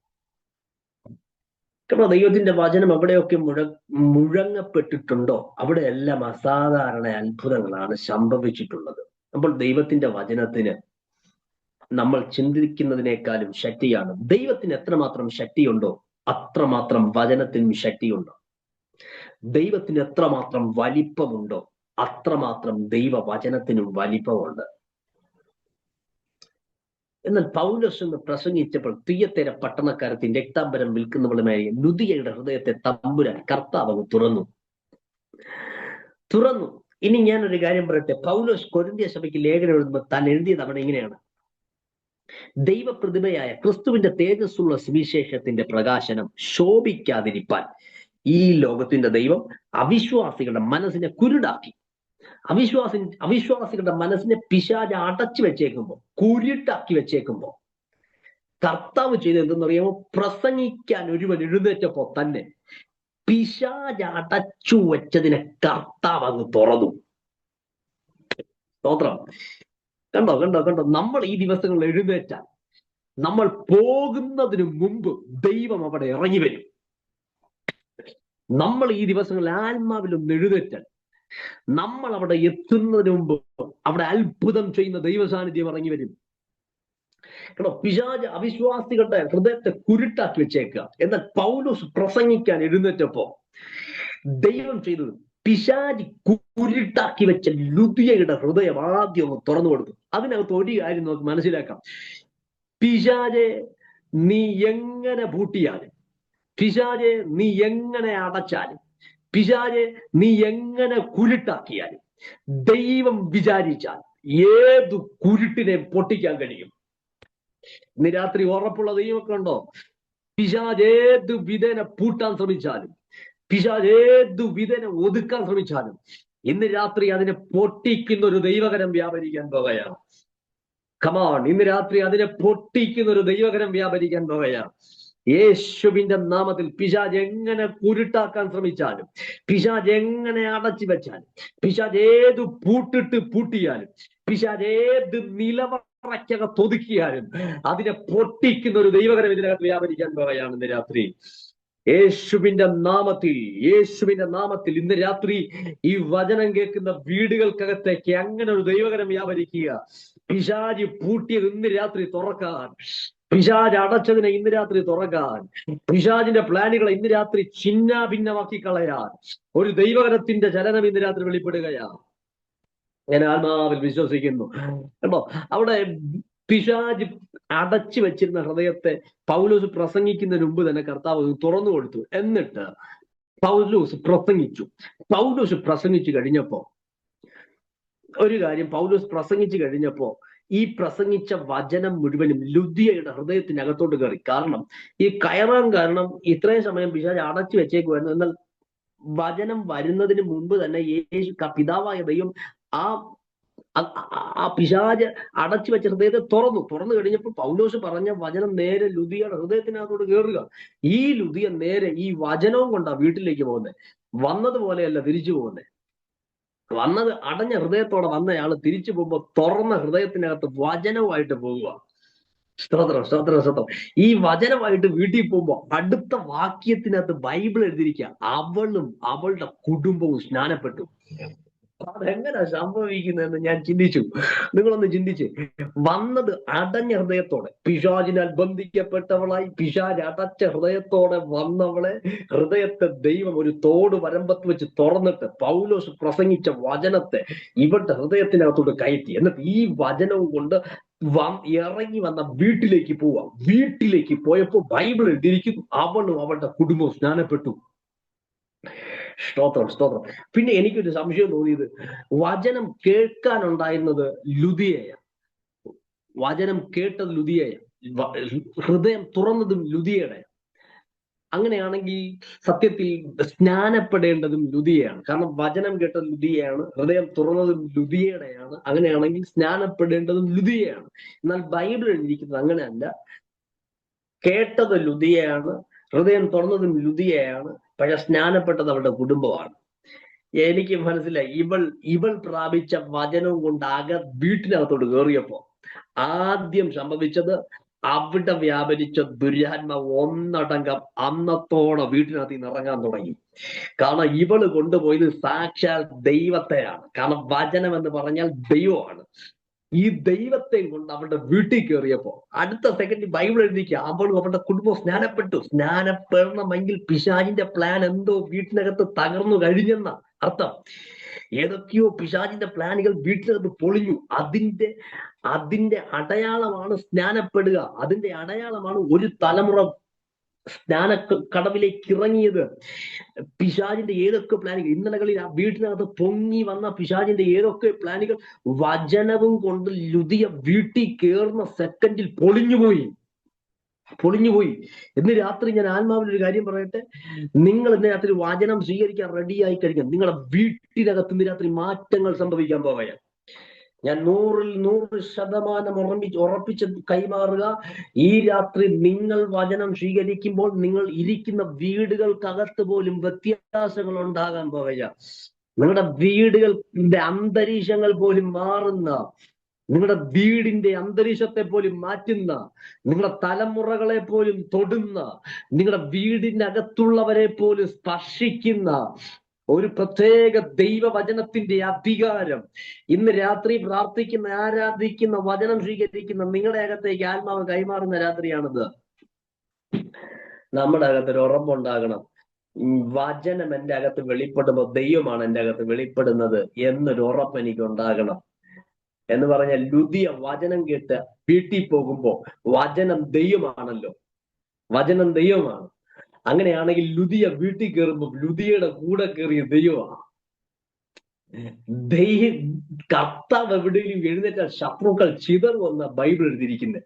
കാരണം ദൈവത്തിന്റെ വചനം എവിടെയൊക്കെ മുഴങ്ങപ്പെട്ടിട്ടുണ്ടോ അവിടെയെല്ലാം അസാധാരണ അത്ഭുതങ്ങളാണ് സംഭവിച്ചിട്ടുള്ളത്. അപ്പോൾ ദൈവത്തിന്റെ വചനത്തിന് നമ്മൾ ചിന്തിക്കുന്നതിനേക്കാളും ശക്തിയാണ്. ദൈവത്തിന് എത്രമാത്രം ശക്തിയുണ്ടോ അത്രമാത്രം വചനത്തിനും ശക്തിയുണ്ടോ. ദൈവത്തിന് എത്രമാത്രം വലിപ്പമുണ്ടോ അത്രമാത്രം ദൈവവചനത്തിനും വലിപ്പമുണ്ട്. എന്നാൽ പൗലോസ് എന്ന് പ്രസംഗിച്ചപ്പോൾ തുയത്തേര പട്ടണക്കാരത്തിന്റെ രക്താംബരം വിൽക്കുന്നവളുമായി ലുദിയയുടെ ഹൃദയത്തെ തമ്പുരാൻ കർത്താവ് തുറന്നു. ഇനി ഞാനൊരു കാര്യം പറയട്ടെ. പൗലോസ് കൊരിന്ത്യ സഭയ്ക്ക് ലേഖനം എഴുതുമ്പോൾ താൻ എഴുതിയത് അവിടെ ഇങ്ങനെയാണ്: ദൈവപ്രതിഭയായ ക്രിസ്തുവിന്റെ തേജസ്സുള്ള സുവിശേഷത്തിന്റെ പ്രകാശനം ശോഭിക്കാതിരിപ്പാൻ ഈ ലോകത്തിന്റെ ദൈവം അവിശ്വാസികളുടെ മനസ്സിനെ കുരുടാക്കി. അവിശ്വാസികളുടെ മനസ്സിനെ പിശാച് അടച്ചു വെച്ചേക്കുമ്പോ, കുരുട്ടാക്കി വെച്ചേക്കുമ്പോ കർത്താവ് ചെയ്ത് എന്തെന്നറിയാമോ? പ്രസംഗിക്കാൻ ഒരുവൻ എഴുന്നേറ്റപ്പോ തന്നെ പിശാച് അടച്ചു വെച്ചതിനെ കർത്താവ് അങ്ങ് തുറന്നു. സ്തോത്രം. കണ്ടോ. നമ്മൾ ഈ ദിവസങ്ങളിൽ എഴുന്നേറ്റാൽ നമ്മൾ പോകുന്നതിന് മുമ്പ് ദൈവം അവിടെ ഇറങ്ങി വരും. നമ്മൾ ഈ ദിവസങ്ങളിൽ ആത്മാവിലൊന്ന് എഴുന്നേറ്റാൽ നമ്മൾ അവിടെ എത്തുന്നതിന് മുമ്പ് അവിടെ അത്ഭുതം ചെയ്യുന്ന ദൈവ സാന്നിധ്യം ഇറങ്ങി വരും. കേട്ടോ, പിശാച് അവിശ്വാസികളുടെ ഹൃദയത്തെ കുരുട്ടാക്കി വെച്ചേക്കുക. എന്നാൽ പൗലോസ് പ്രസംഗിക്കാൻ എഴുന്നേറ്റപ്പോ ദൈവം ചെയ്തത് പിശാച് കുരുട്ടാക്കി വെച്ച ലുദിയയുടെ ഹൃദയം ആദ്യം ഒന്ന് തുറന്നു കൊടുത്തു. അതിനകത്ത് ഒരു കാര്യം നമുക്ക് മനസ്സിലാക്കാം. പിശാചെ നീ എങ്ങനെ പൂട്ടിയാലും, പിശാചെ നീ എങ്ങനെ അടച്ചാലും, പിശാചെ നീ എങ്ങനെ കുരുട്ടാക്കിയാലും, ദൈവം വിചാരിച്ചാൽ ഏത് കുരുട്ടിനെ പൊട്ടിക്കാൻ കഴിയും. ഇന്ന് രാത്രി ഉറപ്പുള്ള ദൈവമൊക്കെ ഉണ്ടോ? പിശാച് ഏത് വിധേന പൂട്ടാൻ ശ്രമിച്ചാലും, പിശാച് ഏത് വിധേന ഒതുക്കാൻ ശ്രമിച്ചാലും ഇന്ന് രാത്രി അതിനെ പൊട്ടിക്കുന്ന ഒരു ദൈവകരം വ്യാപരിക്കാൻ പോകുകയാണ്. കമാൺ, ഇന്ന് രാത്രി അതിനെ പൊട്ടിക്കുന്ന ഒരു ദൈവകരം വ്യാപരിക്കാൻ പോകുകയാണ്. യേശുവിന്റെ നാമത്തിൽ പിശാച് എങ്ങനെ കുരുട്ടാക്കാൻ ശ്രമിച്ചാലും, പിശാച് എങ്ങനെ അടച്ചു വെച്ചാലും, പിശാച് ഏത് പൂട്ടിട്ട് പൂട്ടിയാലും, പിശാച് ഏത് നിലവറയ്ക്കകത്തൊതുക്കിയാലും അതിനെ പൊട്ടിക്കുന്ന ഒരു ദൈവകരം ഇതിനകത്ത് വ്യാപരിക്കാൻ പോകുകയാണ് ഇന്ന് രാത്രി. യേശുവിന്റെ നാമത്തിൽ ഇന്ന് രാത്രി ഈ വചനം കേൾക്കുന്ന വീടുകൾക്കകത്തേക്ക് അങ്ങനെ ഒരു ദൈവകരം വ്യാപരിക്കുക. പിശാച് പൂട്ടിയത് ഇന്ന് രാത്രി തുറക്കാൻ, പിശാച് അടച്ചതിനെ ഇന്ന് രാത്രി തുറക്കാൻ, പിശാചിന്റെ പ്ലാനുകളെ ഇന്ന് രാത്രി ചിന്ന ഭിന്നമാക്കി കളയാൻ ഒരു ദൈവകരത്തിന്റെ ചലനം ഇന്ന് രാത്രി വെളിപ്പെടുകയാണ്. ഞാൻ ആത്മാവിൽ വിശ്വസിക്കുന്നു. കേട്ടോ, അവിടെ പിശാച് അടച്ചു വെച്ചിരുന്ന ഹൃദയത്തെ പൗലോസ് പ്രസംഗിക്കുന്നതിന് മുമ്പ് തന്നെ കർത്താവ് തുറന്നു കൊടുത്തു. എന്നിട്ട് പൗലോസ് പ്രസംഗിച്ചു കഴിഞ്ഞപ്പോ ഒരു കാര്യം, പൗലോസ് പ്രസംഗിച്ചു കഴിഞ്ഞപ്പോ ഈ പ്രസംഗിച്ച വചനം മുഴുവനും ലുദിയയുടെ ഹൃദയത്തിനകത്തോട്ട് കയറി. കാരണം ഈ കയറാൻ കാരണം ഇത്രയും സമയം പിശാച് അടച്ചു വെച്ചേക്കുമായിരുന്നു. എന്നാൽ വചനം വരുന്നതിന് മുമ്പ് തന്നെ യേശു പിതാവായ ദൈവം ആ പിശാച് അടച്ചു വെച്ച ഹൃദയത്തെ തുറന്നു കഴിഞ്ഞപ്പോൾ പൗലോസ് പറഞ്ഞ വചനം നേരെ ലുദിയയുടെ ഹൃദയത്തിനകത്തോട്ട് കയറുക. ഈ ലുദിയ നേരെ ഈ വചനവും കൊണ്ടാ വീട്ടിലേക്ക് പോകുന്നത്. വന്നതുപോലെയല്ല തിരിച്ചു പോകുന്നത്. വന്നത് അടഞ്ഞ ഹൃദയത്തോടെ വന്നയാള് തിരിച്ചു പോകുമ്പോ തുറന്ന ഹൃദയത്തിനകത്ത് വചനവുമായിട്ട് പോകുക. സ്തോത്രം. ഈ വചനമായിട്ട് വീട്ടിൽ പോകുമ്പോ അടുത്ത വാക്യത്തിനകത്ത് ബൈബിൾ എഴുതിയിരിക്കുക, അവളും അവളുടെ കുടുംബവും സ്നാനപ്പെട്ടു. അതെങ്ങനെ സംഭവിക്കുന്നതെന്ന് ഞാൻ ചിന്തിച്ചു. നിങ്ങളൊന്ന് ചിന്തിച്ച്, വന്നത് അടഞ്ഞ ഹൃദയത്തോടെ, പിശാചിനാൽ ബന്ധിക്കപ്പെട്ടവളായി പിശാച് അടച്ച ഹൃദയത്തോടെ വന്നവളെ ഹൃദയത്തെ ദൈവം ഒരു തോട് വരമ്പത്ത് വെച്ച് തുറന്നിട്ട് പൗലോസ് പ്രസംഗിച്ച വചനത്തെ ഇവരുടെ ഹൃദയത്തിനകത്തോട്ട് കയറ്റി. എന്നിട്ട് ഈ വചനവും കൊണ്ട് ഇറങ്ങി വന്ന വീട്ടിലേക്ക് പോവാം. വീട്ടിലേക്ക് പോയപ്പോ ബൈബിൾ എഴുതിയിരിക്കുന്നു, അവളും അവളുടെ കുടുംബവും സ്നാനപ്പെട്ടു. സ്തോത്രം. പിന്നെ എനിക്കൊരു സംശയം തോന്നിയത്, വചനം കേൾക്കാനുണ്ടായിരുന്നത് ലുദിയയാണ്, വചനം കേട്ടത് ലുദിയയാണ്, ഹൃദയം തുറന്നതും ലുദിയയുടെ. അങ്ങനെയാണെങ്കിൽ സത്യത്തിൽ സ്നാനപ്പെടേണ്ടതും ലുദിയയാണ്. കാരണം വചനം കേട്ടത് ലുദിയയാണ്, ഹൃദയം തുറന്നതും ലുദിയയുടെയാണ്. അങ്ങനെയാണെങ്കിൽ സ്നാനപ്പെടേണ്ടതും ലുദിയയാണ്. എന്നാൽ ബൈബിൾ എഴുതിയിരിക്കുന്നത് അങ്ങനെയല്ല. കേട്ടത് ലുദിയയാണ്, ഹൃദയം തുറന്നതും ലുദിയയാണ്, പക്ഷെ സ്നാനപ്പെട്ടത് അവരുടെ കുടുംബമാണ്. എനിക്ക് മനസ്സിലായി, ഇവൾ പ്രാപിച്ച വചനവും കൊണ്ട് വീട്ടിനകത്തോട്ട് കയറിയപ്പോ ആദ്യം സംഭവിച്ചത് അവിടെ വ്യാപരിച്ച ദുരാത്മാവ് ഒന്നടങ്കം അന്നത്തോടെ വീട്ടിനകത്ത് നിന്ന് ഇറങ്ങാൻ തുടങ്ങി. കാരണം ഇവള് കൊണ്ടുപോയത് സാക്ഷാൽ ദൈവത്തെയാണ്. കാരണം വചനം എന്ന് പറഞ്ഞാൽ ദൈവമാണ്. ഈ ദൈവത്തെ കൊണ്ട് അവളുടെ വീട്ടിൽ കയറിയപ്പോ അടുത്ത സെക്കൻഡ് ബൈബിൾ എഴുതിക്കുക, അവളും അവളുടെ കുടുംബം സ്നാനപ്പെട്ടു. സ്നാനപ്പെടണമെങ്കിൽ പിശാചിന്റെ പ്ലാൻ എന്തോ വീട്ടിനകത്ത് തകർന്നു കഴിഞ്ഞെന്ന അർത്ഥം. ഏതൊക്കെയോ പിശാചിന്റെ പ്ലാനുകൾ വീട്ടിനകത്ത് പൊളിഞ്ഞു. അതിന്റെ അടയാളമാണ് സ്നാനപ്പെടുക. അതിന്റെ അടയാളമാണ് ഒരു തലമുറ സ്നാന കടവിലേക്ക് ഇറങ്ങിയത്. പിശാചിന്റെ ഏതൊക്കെ പ്ലാനുകൾ ഇന്നലകളിൽ ആ വീട്ടിനകത്ത് പൊങ്ങി വന്ന പിശാചിന്റെ ഏതൊക്കെ പ്ലാനുകൾ വചനവും കൊണ്ട് ലുദിയ വീട്ടിൽ കയറുന്ന സെക്കൻഡിൽ പൊളിഞ്ഞുപോയി. ഇന്ന് രാത്രി ഞാൻ ആത്മാവിൽ ഒരു കാര്യം പറയട്ടെ. നിങ്ങൾ ഇന്ന് രാത്രി വചനം സ്വീകരിക്കാൻ റെഡിയായി കഴിഞ്ഞാൽ നിങ്ങളുടെ വീട്ടിനകത്ത് ഇന്ന് രാത്രി മാറ്റങ്ങൾ സംഭവിക്കാൻ പോവുകയാണ്. ഞാൻ 100% ഉറപ്പിച്ച് കൈമാറുക. ഈ രാത്രി നിങ്ങൾ വചനം സ്വീകരിക്കുമ്പോൾ നിങ്ങൾ ഇരിക്കുന്ന വീടുകൾക്കകത്ത് പോലും വ്യത്യാസങ്ങൾ ഉണ്ടാകാൻ പോവുക. നിങ്ങളുടെ വീടുകളുടെ അന്തരീക്ഷങ്ങൾ പോലും മാറുന്ന, നിങ്ങളുടെ വീടിന്റെ അന്തരീക്ഷത്തെ പോലും മാറ്റുന്ന, നിങ്ങളുടെ തലമുറകളെ പോലും തൊടുന്ന, നിങ്ങളുടെ വീടിനകത്തുള്ളവരെ പോലും സ്പർശിക്കുന്ന ഒരു പ്രത്യേക ദൈവവചനത്തിന്റെ അധികാരം ഇന്ന് രാത്രി പ്രാർത്ഥിക്കുന്ന, ആരാധിക്കുന്ന, വചനം സ്വീകരിക്കുന്ന നിങ്ങളുടെ അകത്തേക്ക് ആത്മാവ് കൈമാറുന്ന രാത്രിയാണിത്. നമ്മുടെ അകത്തൊരു ഉറപ്പുണ്ടാകണം. വചനം എൻ്റെ അകത്ത് വെളിപ്പെടുമ്പോൾ ദൈവമാണ് എൻ്റെ അകത്ത് വെളിപ്പെടുന്നത് എന്നൊരു ഉറപ്പ് എനിക്ക് ഉണ്ടാകണം. എന്ന് പറഞ്ഞാൽ ലുദിയ വചനം കേട്ട് വീട്ടിൽ പോകുമ്പോ വചനം ദൈവമാണല്ലോ, വചനം ദൈവമാണ്. അങ്ങനെയാണെങ്കിൽ ലുദിയ വീട്ടിൽ കയറുമ്പോൾ ലുദിയയുടെ കൂടെ കയറിയ ദൈവമാണ്. കർത്താവ് എവിടെയും എഴുന്നേറ്റാൽ ശത്രുക്കൾ ചിതറുവെന്ന ബൈബിൾ എഴുതിയിരിക്കുന്നത്.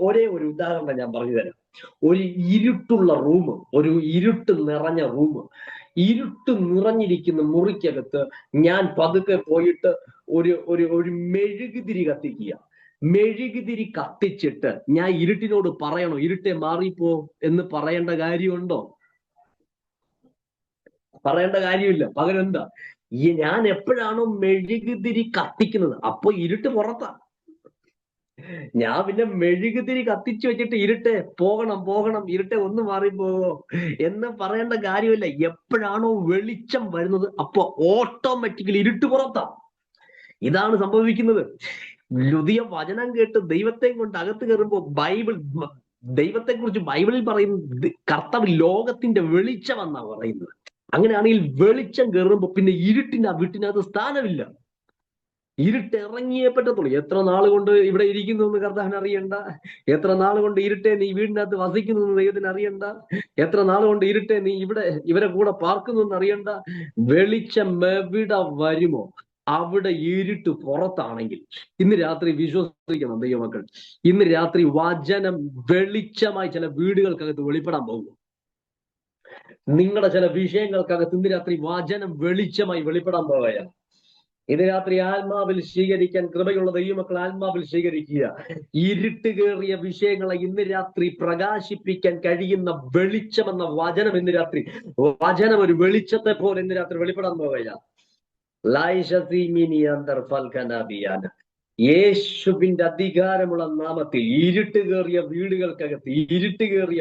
ഒരേ ഒരു ഉദാഹരണം ഞാൻ പറഞ്ഞു തരാം. ഒരു ഇരുട്ടുള്ള റൂം, ഒരു ഇരുട്ട് നിറഞ്ഞ റൂം, ഇരുട്ട് നിറഞ്ഞിരിക്കുന്ന മുറിക്കകത്ത് ഞാൻ പതുക്കെ പോയിട്ട് ഒരു മെഴുകുതിരി കത്തിക്കുക. മെഴുകുതിരി കത്തിച്ചിട്ട് ഞാൻ ഇരുട്ടിനോട് പറയണോ ഇരുട്ടെ മാറിപ്പോ എന്ന് പറയേണ്ട കാര്യമുണ്ടോ? പറയേണ്ട കാര്യമില്ല. പകരം എന്താ, ഞാൻ എപ്പോഴാണോ മെഴുകുതിരി കത്തിക്കുന്നത് അപ്പൊ ഇരുട്ട് പുറത്താ. ഞാൻ പിന്നെ മെഴുകുതിരി കത്തിച്ചു വെച്ചിട്ട് ഇരുട്ടെ പോകണം ഇരുട്ടെ ഒന്ന് മാറിപ്പോകോ എന്ന് പറയേണ്ട കാര്യമില്ല. എപ്പോഴാണോ വെളിച്ചം വരുന്നത് അപ്പൊ ഓട്ടോമാറ്റിക്കലി ഇരുട്ട് പുറത്താ. ഇതാണ് സംഭവിക്കുന്നത്. ലുദിയ വചനം കേട്ട് ദൈവത്തെ കൊണ്ട് അകത്ത് കയറുമ്പോ ദൈവത്തെ കുറിച്ച് ബൈബിളിൽ പറയുന്നത് കർത്താവ് ലോകത്തിന്റെ വെളിച്ചമെന്നാ പറയുന്നത്. അങ്ങനെയാണെങ്കിൽ വെളിച്ചം കയറുമ്പോ പിന്നെ ഇരുട്ടിന് ആ വീട്ടിനകത്ത് സ്ഥാനമില്ല. ഇരുട്ട് ഇറങ്ങിയേ പറ്റത്തുള്ളൂ. എത്ര നാൾ കൊണ്ട് ഇവിടെ ഇരിക്കുന്നു എന്ന് കർത്താവിന് അറിയണ്ട. എത്ര നാൾ കൊണ്ട് ഇരുട്ടെ നീ വീടിനകത്ത് വസിക്കുന്നു എന്ന് ദൈവത്തിന് അറിയണ്ട. എത്ര നാൾ കൊണ്ട് ഇരുട്ടെ നീ ഇവരെ കൂടെ പാർക്കുന്നു എന്ന് അറിയണ്ട. വെളിച്ചം എവിടെ വരുമോ അവിടെ ഇരുട്ട് പുറത്താണെങ്കിൽ ഇന്ന് രാത്രി വിശ്വസിക്കണം ദൈവമക്കൾ, ഇന്ന് രാത്രി വചനം വെളിച്ചമായി ചില വീടുകൾക്കകത്ത് വെളിപ്പെടാൻ പോകും. നിങ്ങളുടെ ചില വിഷയങ്ങൾക്കകത്ത് ഇന്ന് രാത്രി വചനം വെളിച്ചമായി വെളിപ്പെടാൻ പോവുകയാണ്. ഇന്ന് രാത്രി ആത്മാവിൽ സ്വീകരിക്കാൻ കൃപയുള്ള ദൈവമക്കൾ ആത്മാവിൽ സ്വീകരിക്കുക. ഇരുട്ട് കയറിയ വിഷയങ്ങളെ ഇന്ന് രാത്രി പ്രകാശിപ്പിക്കാൻ കഴിയുന്ന വെളിച്ചമെന്ന വചനം ഇന്ന് രാത്രി, വചനം ഒരു വെളിച്ചത്തെ പോലെ ഇന്ന് രാത്രി വെളിപ്പെടാൻ പോവുകയാണ്. യേശുവിന്റെ അധികാരമുള്ള നാമത്തിൽ ഇരുട്ട് കയറിയ ഇരുട്ട് കയറി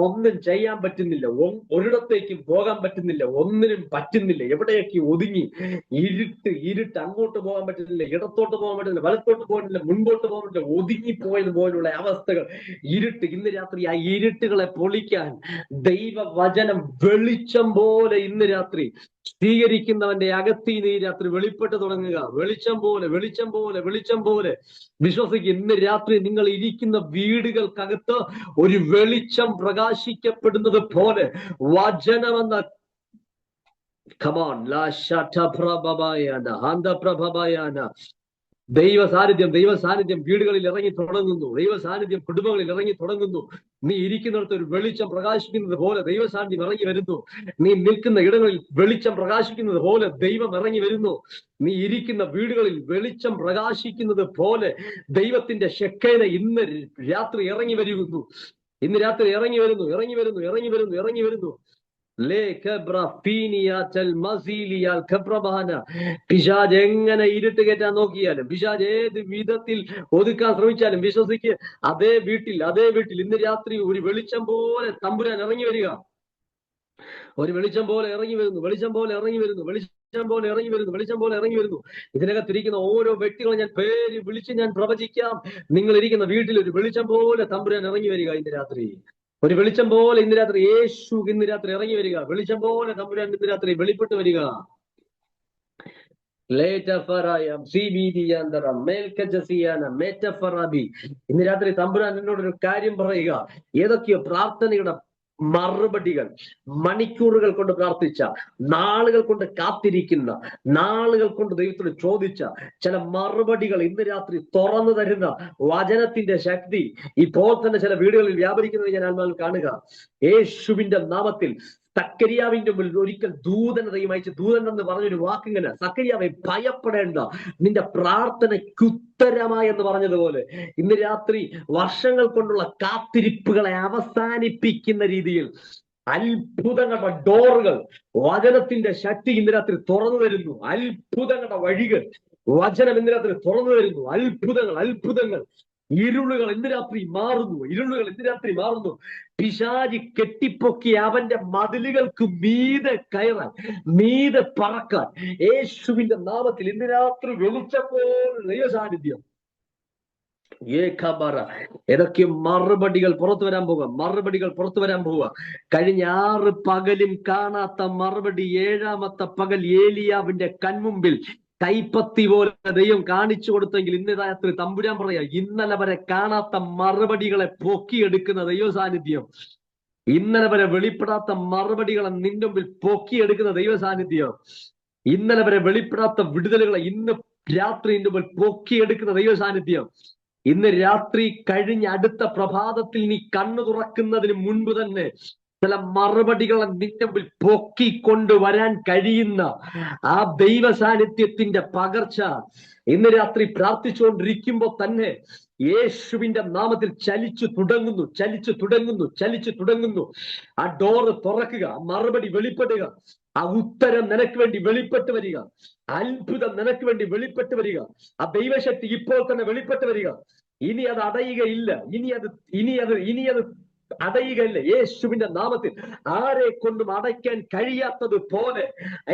ഒന്നും ചെയ്യാൻ പറ്റുന്നില്ല, ഒരിടത്തേക്കും പോകാൻ പറ്റുന്നില്ല, ഒന്നിനും പറ്റുന്നില്ല, എവിടെയൊക്കെ ഒതുങ്ങി ഇരുട്ട് അങ്ങോട്ട് പോകാൻ പറ്റുന്നില്ല, ഇടത്തോട്ട് പോകാൻ പറ്റുന്നില്ല, വലത്തോട്ട് പോകുന്നില്ല, മുൻപോട്ട് പോകാൻ പറ്റില്ല, ഒതുങ്ങിപ്പോയത് പോലുള്ള അവസ്ഥകൾ, ഇരുട്ട്. ഇന്ന് രാത്രി ആ ഇരുട്ടുകളെ പൊളിക്കാൻ ദൈവവചനം വെളിച്ചം പോലെ ഇന്ന് രാത്രി സ്വീകരിക്കുന്നവന്റെ അകത്തീന്ന് ഈ രാത്രി വെളിപ്പെട്ട് തുടങ്ങുക. വെളിച്ചം പോലെ വിശ്വസിക്കുക. ഇന്ന് രാത്രി നിങ്ങൾ ഇരിക്കുന്ന വീടുകൾക്കകത്ത് ഒരു വെളിച്ചം പ്രകാശിക്കപ്പെടുന്നത് പോലെ വചനമെന്ന ദൈവ സാന്നിധ്യം വീടുകളിൽ ഇറങ്ങി തുടങ്ങുന്നു. ദൈവ സാന്നിധ്യം കുടുംബങ്ങളിൽ ഇറങ്ങി തുടങ്ങുന്നു. നീ ഇരിക്കുന്നിടത്ത് ഒരു വെളിച്ചം പ്രകാശിക്കുന്നത് പോലെ ദൈവ സാന്നിധ്യം ഇറങ്ങി വരുന്നു. നീ നിൽക്കുന്ന ഇടങ്ങളിൽ വെളിച്ചം പ്രകാശിക്കുന്നത് പോലെ ദൈവം ഇറങ്ങി വരുന്നു. നീ ഇരിക്കുന്ന വീടുകളിൽ വെളിച്ചം പ്രകാശിക്കുന്നത് പോലെ ദൈവത്തിന്റെ ശെഖേന ഇന്ന് രാത്രി ഇറങ്ങി വരുന്നു. ഇന്ന് രാത്രി ഇറങ്ങി വരുന്നു. പിശാജ് എങ്ങനെ ഇരുട്ട് കയറ്റാൻ നോക്കിയാലും, പിശാജ് ഏത് വിധത്തിൽ ഒതുക്കാൻ ശ്രമിച്ചാലും, വിശ്വസിക്ക്, അതേ വീട്ടിൽ ഇന്ന് രാത്രി ഒരു വെളിച്ചം പോലെ തമ്പുരാൻ ഇറങ്ങി വരിക. ഒരു വെളിച്ചം പോലെ ഇറങ്ങി വരുന്നു, വെളിച്ചം പോലെ ഇറങ്ങി വരുന്നു, വെളിച്ചം പോലെ ഇറങ്ങി വരുന്നു, വെളിച്ചം പോലെ ഇറങ്ങി വരുന്നു. ഇതിനകത്തിരിക്കുന്ന ഓരോ വ്യക്തികളും ഞാൻ പേര് വിളിച്ച് ഞാൻ പ്രവചിക്കാം. നിങ്ങൾ ഇരിക്കുന്ന വീട്ടിൽ ഒരു വെളിച്ചം പോലെ തമ്പുരാൻ ഇറങ്ങി വരിക ഇന്ന് രാത്രി. ഒരു വെളിച്ചം പോലെ ഇന്ന് രാത്രി യേശു ഇന്ന് രാത്രി ഇറങ്ങി വരിക. വെളിച്ചം പോലെ തമ്പുരാൻ ഇന്ന് രാത്രി വെളിപ്പെട്ട് വരിക. ഇന്ന് രാത്രി തമ്പുരാൻ എന്നോടൊരു കാര്യം പറയുക. ഏതൊക്കെയോ പ്രാർത്ഥനയുടെ മറുപടികൾ, മണിക്കൂറുകൾ കൊണ്ട് പ്രാർത്ഥിച്ച, നാളുകൾ കൊണ്ട് കാത്തിരിക്കുന്ന, നാളുകൾ കൊണ്ട് ദൈവത്തോട് ചോദിച്ച ചില മറുപടികൾ ഇന്ന് രാത്രി തുറന്നു തരുന്ന വചനത്തിന്റെ ശക്തി ഇപ്പോൾ തന്നെ ചില വീടുകളിൽ വ്യാപരിക്കുന്നത് ഞാൻ ആത്മാവിൽ കാണുക. യേശുവിന്റെ നാമത്തിൽ സക്കരിയാവിന്റെ മുന്നിൽ ഒരിക്കൽ ദൂതനെ ദൈവം അയച്ച്, ദൂതൻ എന്ന് പറഞ്ഞൊരു വാക്കിങ്ങനെ, സക്കരിയാവെ ഭയപ്പെടേണ്ട, നിന്റെ പ്രാർത്ഥനയ്ക്കുത്തരമായെന്ന് പറഞ്ഞതുപോലെ ഇന്ന് രാത്രി വർഷങ്ങൾ കൊണ്ടുള്ള കാത്തിരിപ്പുകളെ അവസാനിപ്പിക്കുന്ന രീതിയിൽ അത്ഭുതങ്ങളുടെ ഡോറുകൾ, വചനത്തിന്റെ ശക്തി ഇന്ന് രാത്രി തുറന്നു വരുന്നു. അത്ഭുതങ്ങളുടെ വഴികൾ വചനം ഇന്ന് രാത്രി തുറന്നു വരുന്നു. അത്ഭുതങ്ങൾ. ഇരുളുകൾ ഇന്ന് രാത്രി മാറുന്നു. പിശാചി കെട്ടിപ്പൊക്കി അവന്റെ മതിലുകൾക്ക് മീതെ കയറാൻ, മീതെ പറക്കാൻ യേശുവിന്റെ നാമത്തിൽ ഇന്ന് രാത്രി വെളിച്ചപ്പോൾ ദൈവ സാന്നിധ്യം. ഏതൊക്കെ മറുപടികൾ പുറത്തു വരാൻ പോവുക. കഴിഞ്ഞ 6 പകലും കാണാത്ത മറുപടി 7ാമത്തെ പകൽ ഏലിയാവിന്റെ കൺമുമ്പിൽ കൈപ്പത്തി പോലെ ദൈവം കാണിച്ചു കൊടുത്തെങ്കിൽ ഇന്ന് രാത്രി തമ്പുരാൻ പറയാ, ഇന്നലെ വരെ കാണാത്ത മറുപടികളെ പൊക്കിയെടുക്കുന്ന ദൈവ സാന്നിധ്യം, ഇന്നലെ വരെ വെളിപ്പെടാത്ത മറുപടികളെ നിന്റെ മുമ്പിൽ പൊക്കിയെടുക്കുന്ന ദൈവ സാന്നിധ്യം, ഇന്നലെ വരെ വെളിപ്പെടാത്ത വിടുതലുകളെ ഇന്ന് രാത്രി നിന്റെ മുമ്പിൽ പൊക്കിയെടുക്കുന്ന ദൈവ സാന്നിധ്യം. ഇന്ന് രാത്രി കഴിഞ്ഞ അടുത്ത പ്രഭാതത്തിൽ നീ കണ്ണു തുറക്കുന്നതിന് മുൻപ് തന്നെ ചില മറുപടികളെ നിന്റെ മുമ്പിൽ പൊക്കിക്കൊണ്ടുവരാൻ കഴിയുന്ന ആ ദൈവ സാന്നിധ്യത്തിന്റെ പകർച്ച ഇന്ന് രാത്രി പ്രാർത്ഥിച്ചുകൊണ്ടിരിക്കുമ്പോൾ തന്നെ യേശുവിന്റെ നാമത്തിൽ ചലിച്ചു തുടങ്ങുന്നു. ആ ഡോറ് തുറക്കുക, മറുപടി വെളിപ്പെടുക, ആ ഉത്തരം നിനക്ക് വേണ്ടി വെളിപ്പെട്ട് വരിക, അത്ഭുതം നിനക്ക് വേണ്ടി വെളിപ്പെട്ട് വരിക, ആ ദൈവശക്തി ഇപ്പോൾ തന്നെ വെളിപ്പെട്ട് വരിക. ഇനി അത് അടയുകയില്ല, ഇനി അത് അടയുകയില്ല. യേശുവിന്റെ നാമത്തിൽ ആരെ കൊണ്ടും അടയ്ക്കാൻ കഴിയാത്തത് പോലെ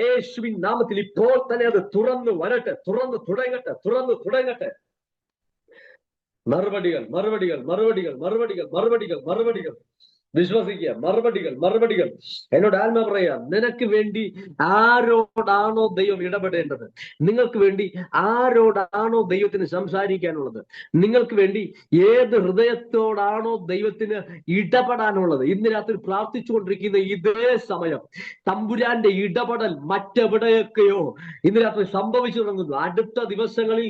യേശുവിൻ നാമത്തിൽ ഇപ്പോൾ തന്നെ അത് തുറന്നു വരട്ടെ, തുറന്നു തുടങ്ങട്ടെ. മറുപടികൾ വിശ്വസിക്കുക. മറുപടികൾ. എന്നോട് ആത്മാ പറയാ, നിനക്ക് വേണ്ടി ആരോടാണോ ദൈവം ഇടപെടേണ്ടത്, നിങ്ങൾക്ക് വേണ്ടി ആരോടാണോ ദൈവത്തിന് സംസാരിക്കാനുള്ളത്, നിങ്ങൾക്ക് വേണ്ടി ഏത് ഹൃദയത്തോടാണോ ദൈവത്തിന് ഇടപെടാനുള്ളത്, ഇന്ന് രാത്രി പ്രാർത്ഥിച്ചുകൊണ്ടിരിക്കുന്ന ഇതേ സമയം തമ്പുരാന്റെ ഇടപെടൽ മറ്റെവിടെയൊക്കെയോ ഇന്ന് രാത്രി സംഭവിച്ചു തുടങ്ങുന്നു. അടുത്ത ദിവസങ്ങളിൽ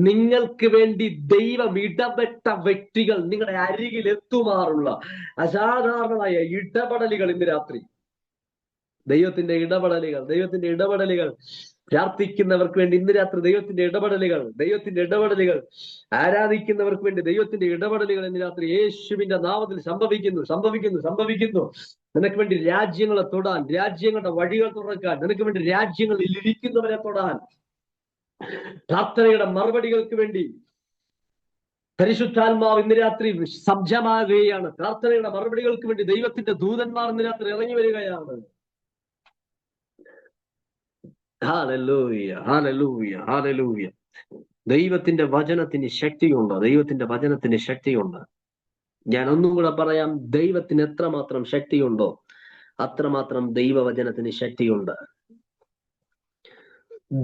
നിങ്ങൾക്ക് വേണ്ടി ദൈവം ഇടപെട്ട വ്യക്തികൾ നിങ്ങളുടെ അരികിൽ എത്തുമാറുള്ള അസാധാരണമായ ഇടപെടലുകൾ ഇന്ന് രാത്രി, ദൈവത്തിന്റെ ഇടപെടലുകൾ പ്രാർത്ഥിക്കുന്നവർക്ക് വേണ്ടി ഇന്ന് രാത്രി ദൈവത്തിന്റെ ഇടപെടലുകൾ, ആരാധിക്കുന്നവർക്ക് വേണ്ടി ദൈവത്തിന്റെ ഇടപെടലുകൾ ഇന്ന് രാത്രി യേശുവിന്റെ നാമത്തിൽ സംഭവിക്കുന്നു. നിനക്ക് വേണ്ടി രാജ്യങ്ങളെ തൊടാൻ, രാജ്യങ്ങളുടെ വഴികൾ തുറക്കാൻ, നിനക്ക് വേണ്ടി രാജ്യങ്ങളിൽ ഇരിക്കുന്നവരെ തൊടാൻ, പ്രാർത്ഥനയുടെ മറുപടികൾക്ക് വേണ്ടി പരിശുദ്ധാത്മാവ് ഇന്ന് രാത്രി സജ്ജമാകുകയാണ്. പ്രാർത്ഥനയുടെ മറുപടികൾക്ക് വേണ്ടി ദൈവത്തിന്റെ ദൂതന്മാർ ഇന്ന് രാത്രി ഇറങ്ങി വരികയാണ്. ഹല്ലേലൂയ. ദൈവത്തിന്റെ വചനത്തിന് ശക്തിയുണ്ട്. ഞാൻ ഒന്നും കൂടെ പറയാം, ദൈവത്തിന് എത്രമാത്രം ശക്തിയുണ്ടോ അത്രമാത്രം ദൈവവചനത്തിന് ശക്തിയുണ്ട്.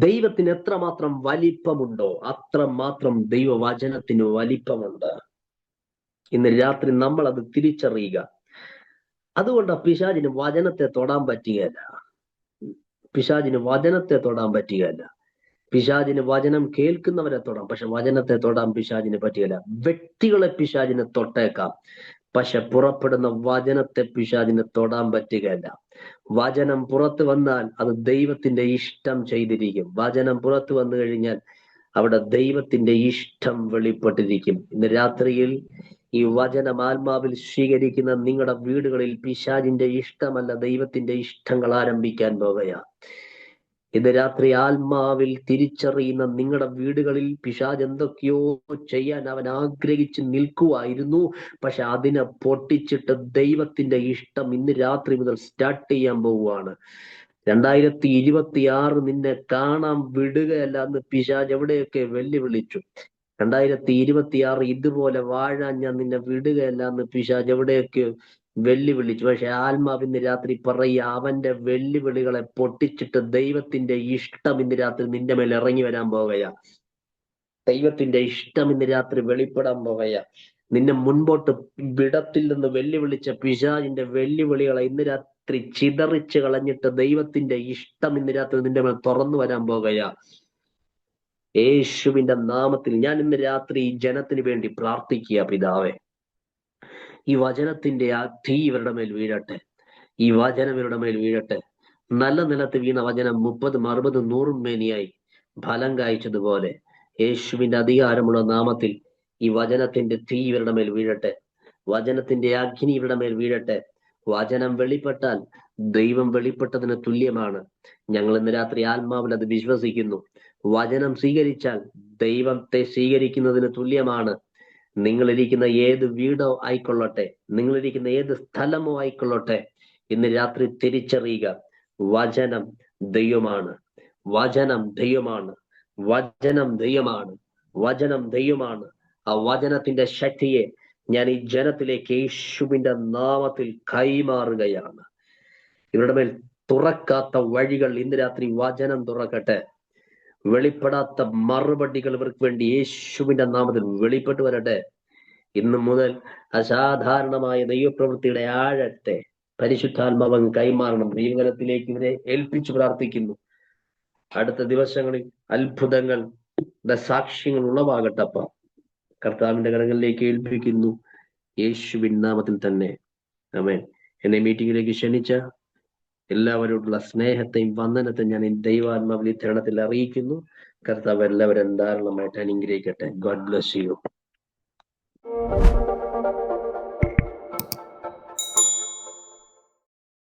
ദൈവത്തിന് എത്രമാത്രം വലിപ്പമുണ്ടോ അത്രമാത്രം ദൈവവചനത്തിന് വലിപ്പമുണ്ട്. ഇന്ന് രാത്രി നമ്മൾ അത് തിരിച്ചറിയുക. അതുകൊണ്ട് പിശാചിന് വചനത്തെ തൊടാൻ പറ്റുകയല്ല. പിശാചിന് വചനം കേൾക്കുന്നവരെ തൊടാം, പക്ഷെ വചനത്തെ തൊടാൻ പിശാചിന് പറ്റുകയില്ല. വ്യക്തികളെ പിശാചിന് തൊട്ടേക്കാം, പക്ഷെ പുറപ്പെടുന്ന വചനത്തെ പിശാചിന് തൊടാൻ പറ്റുകയല്ല. വചനം പുറത്തു വന്നാൽ അത് ദൈവത്തിന്റെ ഇഷ്ടം ചെയ്തിരിക്കും. വചനം പുറത്തു വന്നു കഴിഞ്ഞാൽ അവിടെ ദൈവത്തിന്റെ ഇഷ്ടം വെളിപ്പെട്ടിരിക്കും. ഇന്ന് രാത്രിയിൽ ഈ വചനം ആത്മാവിൽ സ്വീകരിക്കുന്ന നിങ്ങളുടെ വീടുകളിൽ പിശാചിന്റെ ഇഷ്ടമല്ല, ദൈവത്തിന്റെ ഇഷ്ടങ്ങൾ ആരംഭിക്കാൻ പോകുകയാ. ഇത് രാത്രി ആത്മാവിൽ തിരിച്ചറിയുന്ന നിങ്ങളുടെ വീടുകളിൽ പിശാച് എന്തൊക്കെയോ ചെയ്യാൻ അവൻ ആഗ്രഹിച്ച് നിൽക്കുമായിരുന്നു. പക്ഷെ അതിനെ പൊട്ടിച്ചിട്ട് ദൈവത്തിന്റെ ഇഷ്ടം ഇന്ന് രാത്രി മുതൽ സ്റ്റാർട്ട് ചെയ്യാൻ പോവുകയാണ്. 2026 നിന്നെ കാണാൻ വിടുകയല്ല എന്ന് പിശാച് എവിടെയൊക്കെ വെല്ലുവിളിച്ചു. 2026 ഇതുപോലെ വാഴാൻ ഞാൻ നിന്നെ വിടുകയല്ല എന്ന് പിശാച് എവിടെയൊക്കെ വെല്ലുവിളിച്ചു. പക്ഷെ ആത്മാവ് ഇന്ന് രാത്രി പറയുക, അവന്റെ വെല്ലുവിളികളെ പൊട്ടിച്ചിട്ട് ദൈവത്തിന്റെ ഇഷ്ടം ഇന്ന് രാത്രി നിന്റെ മേൽ ഇറങ്ങി വരാൻ പോകുകയാ. ദൈവത്തിന്റെ ഇഷ്ടം ഇന്ന് രാത്രി വെളിപ്പെടാൻ പോകുകയാ. നിന്നെ മുൻപോട്ട് വിടത്തില്ലെന്ന് വെല്ലുവിളിച്ച പിശാചിന്റെ വെല്ലുവിളികളെ ഇന്ന് രാത്രി ചിതറിച്ച് കളഞ്ഞിട്ട് ദൈവത്തിന്റെ ഇഷ്ടം ഇന്ന് രാത്രി നിന്റെ മേൽ തുറന്നു വരാൻ പോകുകയാ. യേശുവിന്റെ നാമത്തിൽ ഞാൻ ഇന്ന് രാത്രി ഈ ജനത്തിന് വേണ്ടി പ്രാർത്ഥിക്കുക. പിതാവേ, ഈ വചനത്തിന്റെ ആ തീ ഇവരുടെ മേൽ വീഴട്ടെ. ഈ വചനം ഇവരുടെ മേൽ വീഴട്ടെ. നല്ല നിലത്ത് വീണ വചനം 30, 60, 100 മേനിയായി ഫലം കായ്ച്ചതുപോലെ യേശുവിന്റെ അധികാരമുള്ള നാമത്തിൽ ഈ വചനത്തിന്റെ തീ ഇവരുടെ മേൽ വീഴട്ടെ. വചനത്തിന്റെ അഗ്നി ഇവരുടെ മേൽ വീഴട്ടെ. വചനം വെളിപ്പെട്ടാൽ ദൈവം വെളിപ്പെട്ടതിന് തുല്യമാണ്. ഞങ്ങൾ ഇന്ന് രാത്രി ആത്മാവിൽ അത് വിശ്വസിക്കുന്നു. വചനം സ്വീകരിച്ചാൽ ദൈവത്തെ സ്വീകരിക്കുന്നതിന് തുല്യമാണ്. നിങ്ങളിരിക്കുന്ന ഏത് വീടോ ആയിക്കൊള്ളട്ടെ, നിങ്ങളിരിക്കുന്ന ഏത് സ്ഥലമോ ആയിക്കൊള്ളട്ടെ, ഇന്ന് രാത്രി തിരിച്ചറിയുക, വചനം ദൈവമാണ്, വചനം ദൈവമാണ്, വചനം ദൈവമാണ്, വചനം ദൈവമാണ്. ആ വചനത്തിന്റെ ശക്തിയെ ഞാൻ ഈ ജനത്തിലേക്ക് യേശുവിന്റെ നാമത്തിൽ കൈമാറുകയാണ്. ഇവരുടെ മേൽ തുറക്കാത്ത വഴികൾ ഇന്ന് രാത്രി വചനം തുറക്കട്ടെ. വെളിപ്പെടാത്ത മറുപടികൾ ഇവർക്ക് വേണ്ടി യേശുവിന്റെ നാമത്തിൽ വെളിപ്പെട്ടു വരട്ടെ. ഇന്നു മുതൽ അസാധാരണമായ ദൈവപ്രവൃത്തിയുടെ ആഴത്തെ പരിശുദ്ധാത്മാവൻ കൈമാറണം. ദൈവകരത്തിലേക്ക് ഇവരെ ഏൽപ്പിച്ചു പ്രാർത്ഥിക്കുന്നു. അടുത്ത ദിവസങ്ങളിൽ അത്ഭുതങ്ങളുടെ സാക്ഷ്യങ്ങൾ ഉളവാകട്ടപ്പ. കർത്താവിന്റെ കരങ്ങളിലേക്ക് ഏൽപ്പിക്കുന്നു, യേശുവിൻ നാമത്തിൽ തന്നെ. ആമേൻ. എന്നെ മീറ്റിംഗിലേക്ക് ക്ഷണിച്ച എല്ലാവരോടുള്ള സ്നേഹത്തെയും വന്ദനത്തെയും ഞാൻ ഈ ദൈവാത്മാവിൽ ഈ തരുണത്തിൽ അറിയിക്കുന്നു. കർത്താവ് എല്ലാവരും ധാരാളമായിട്ട് അനുഗ്രഹിക്കട്ടെ. God bless you.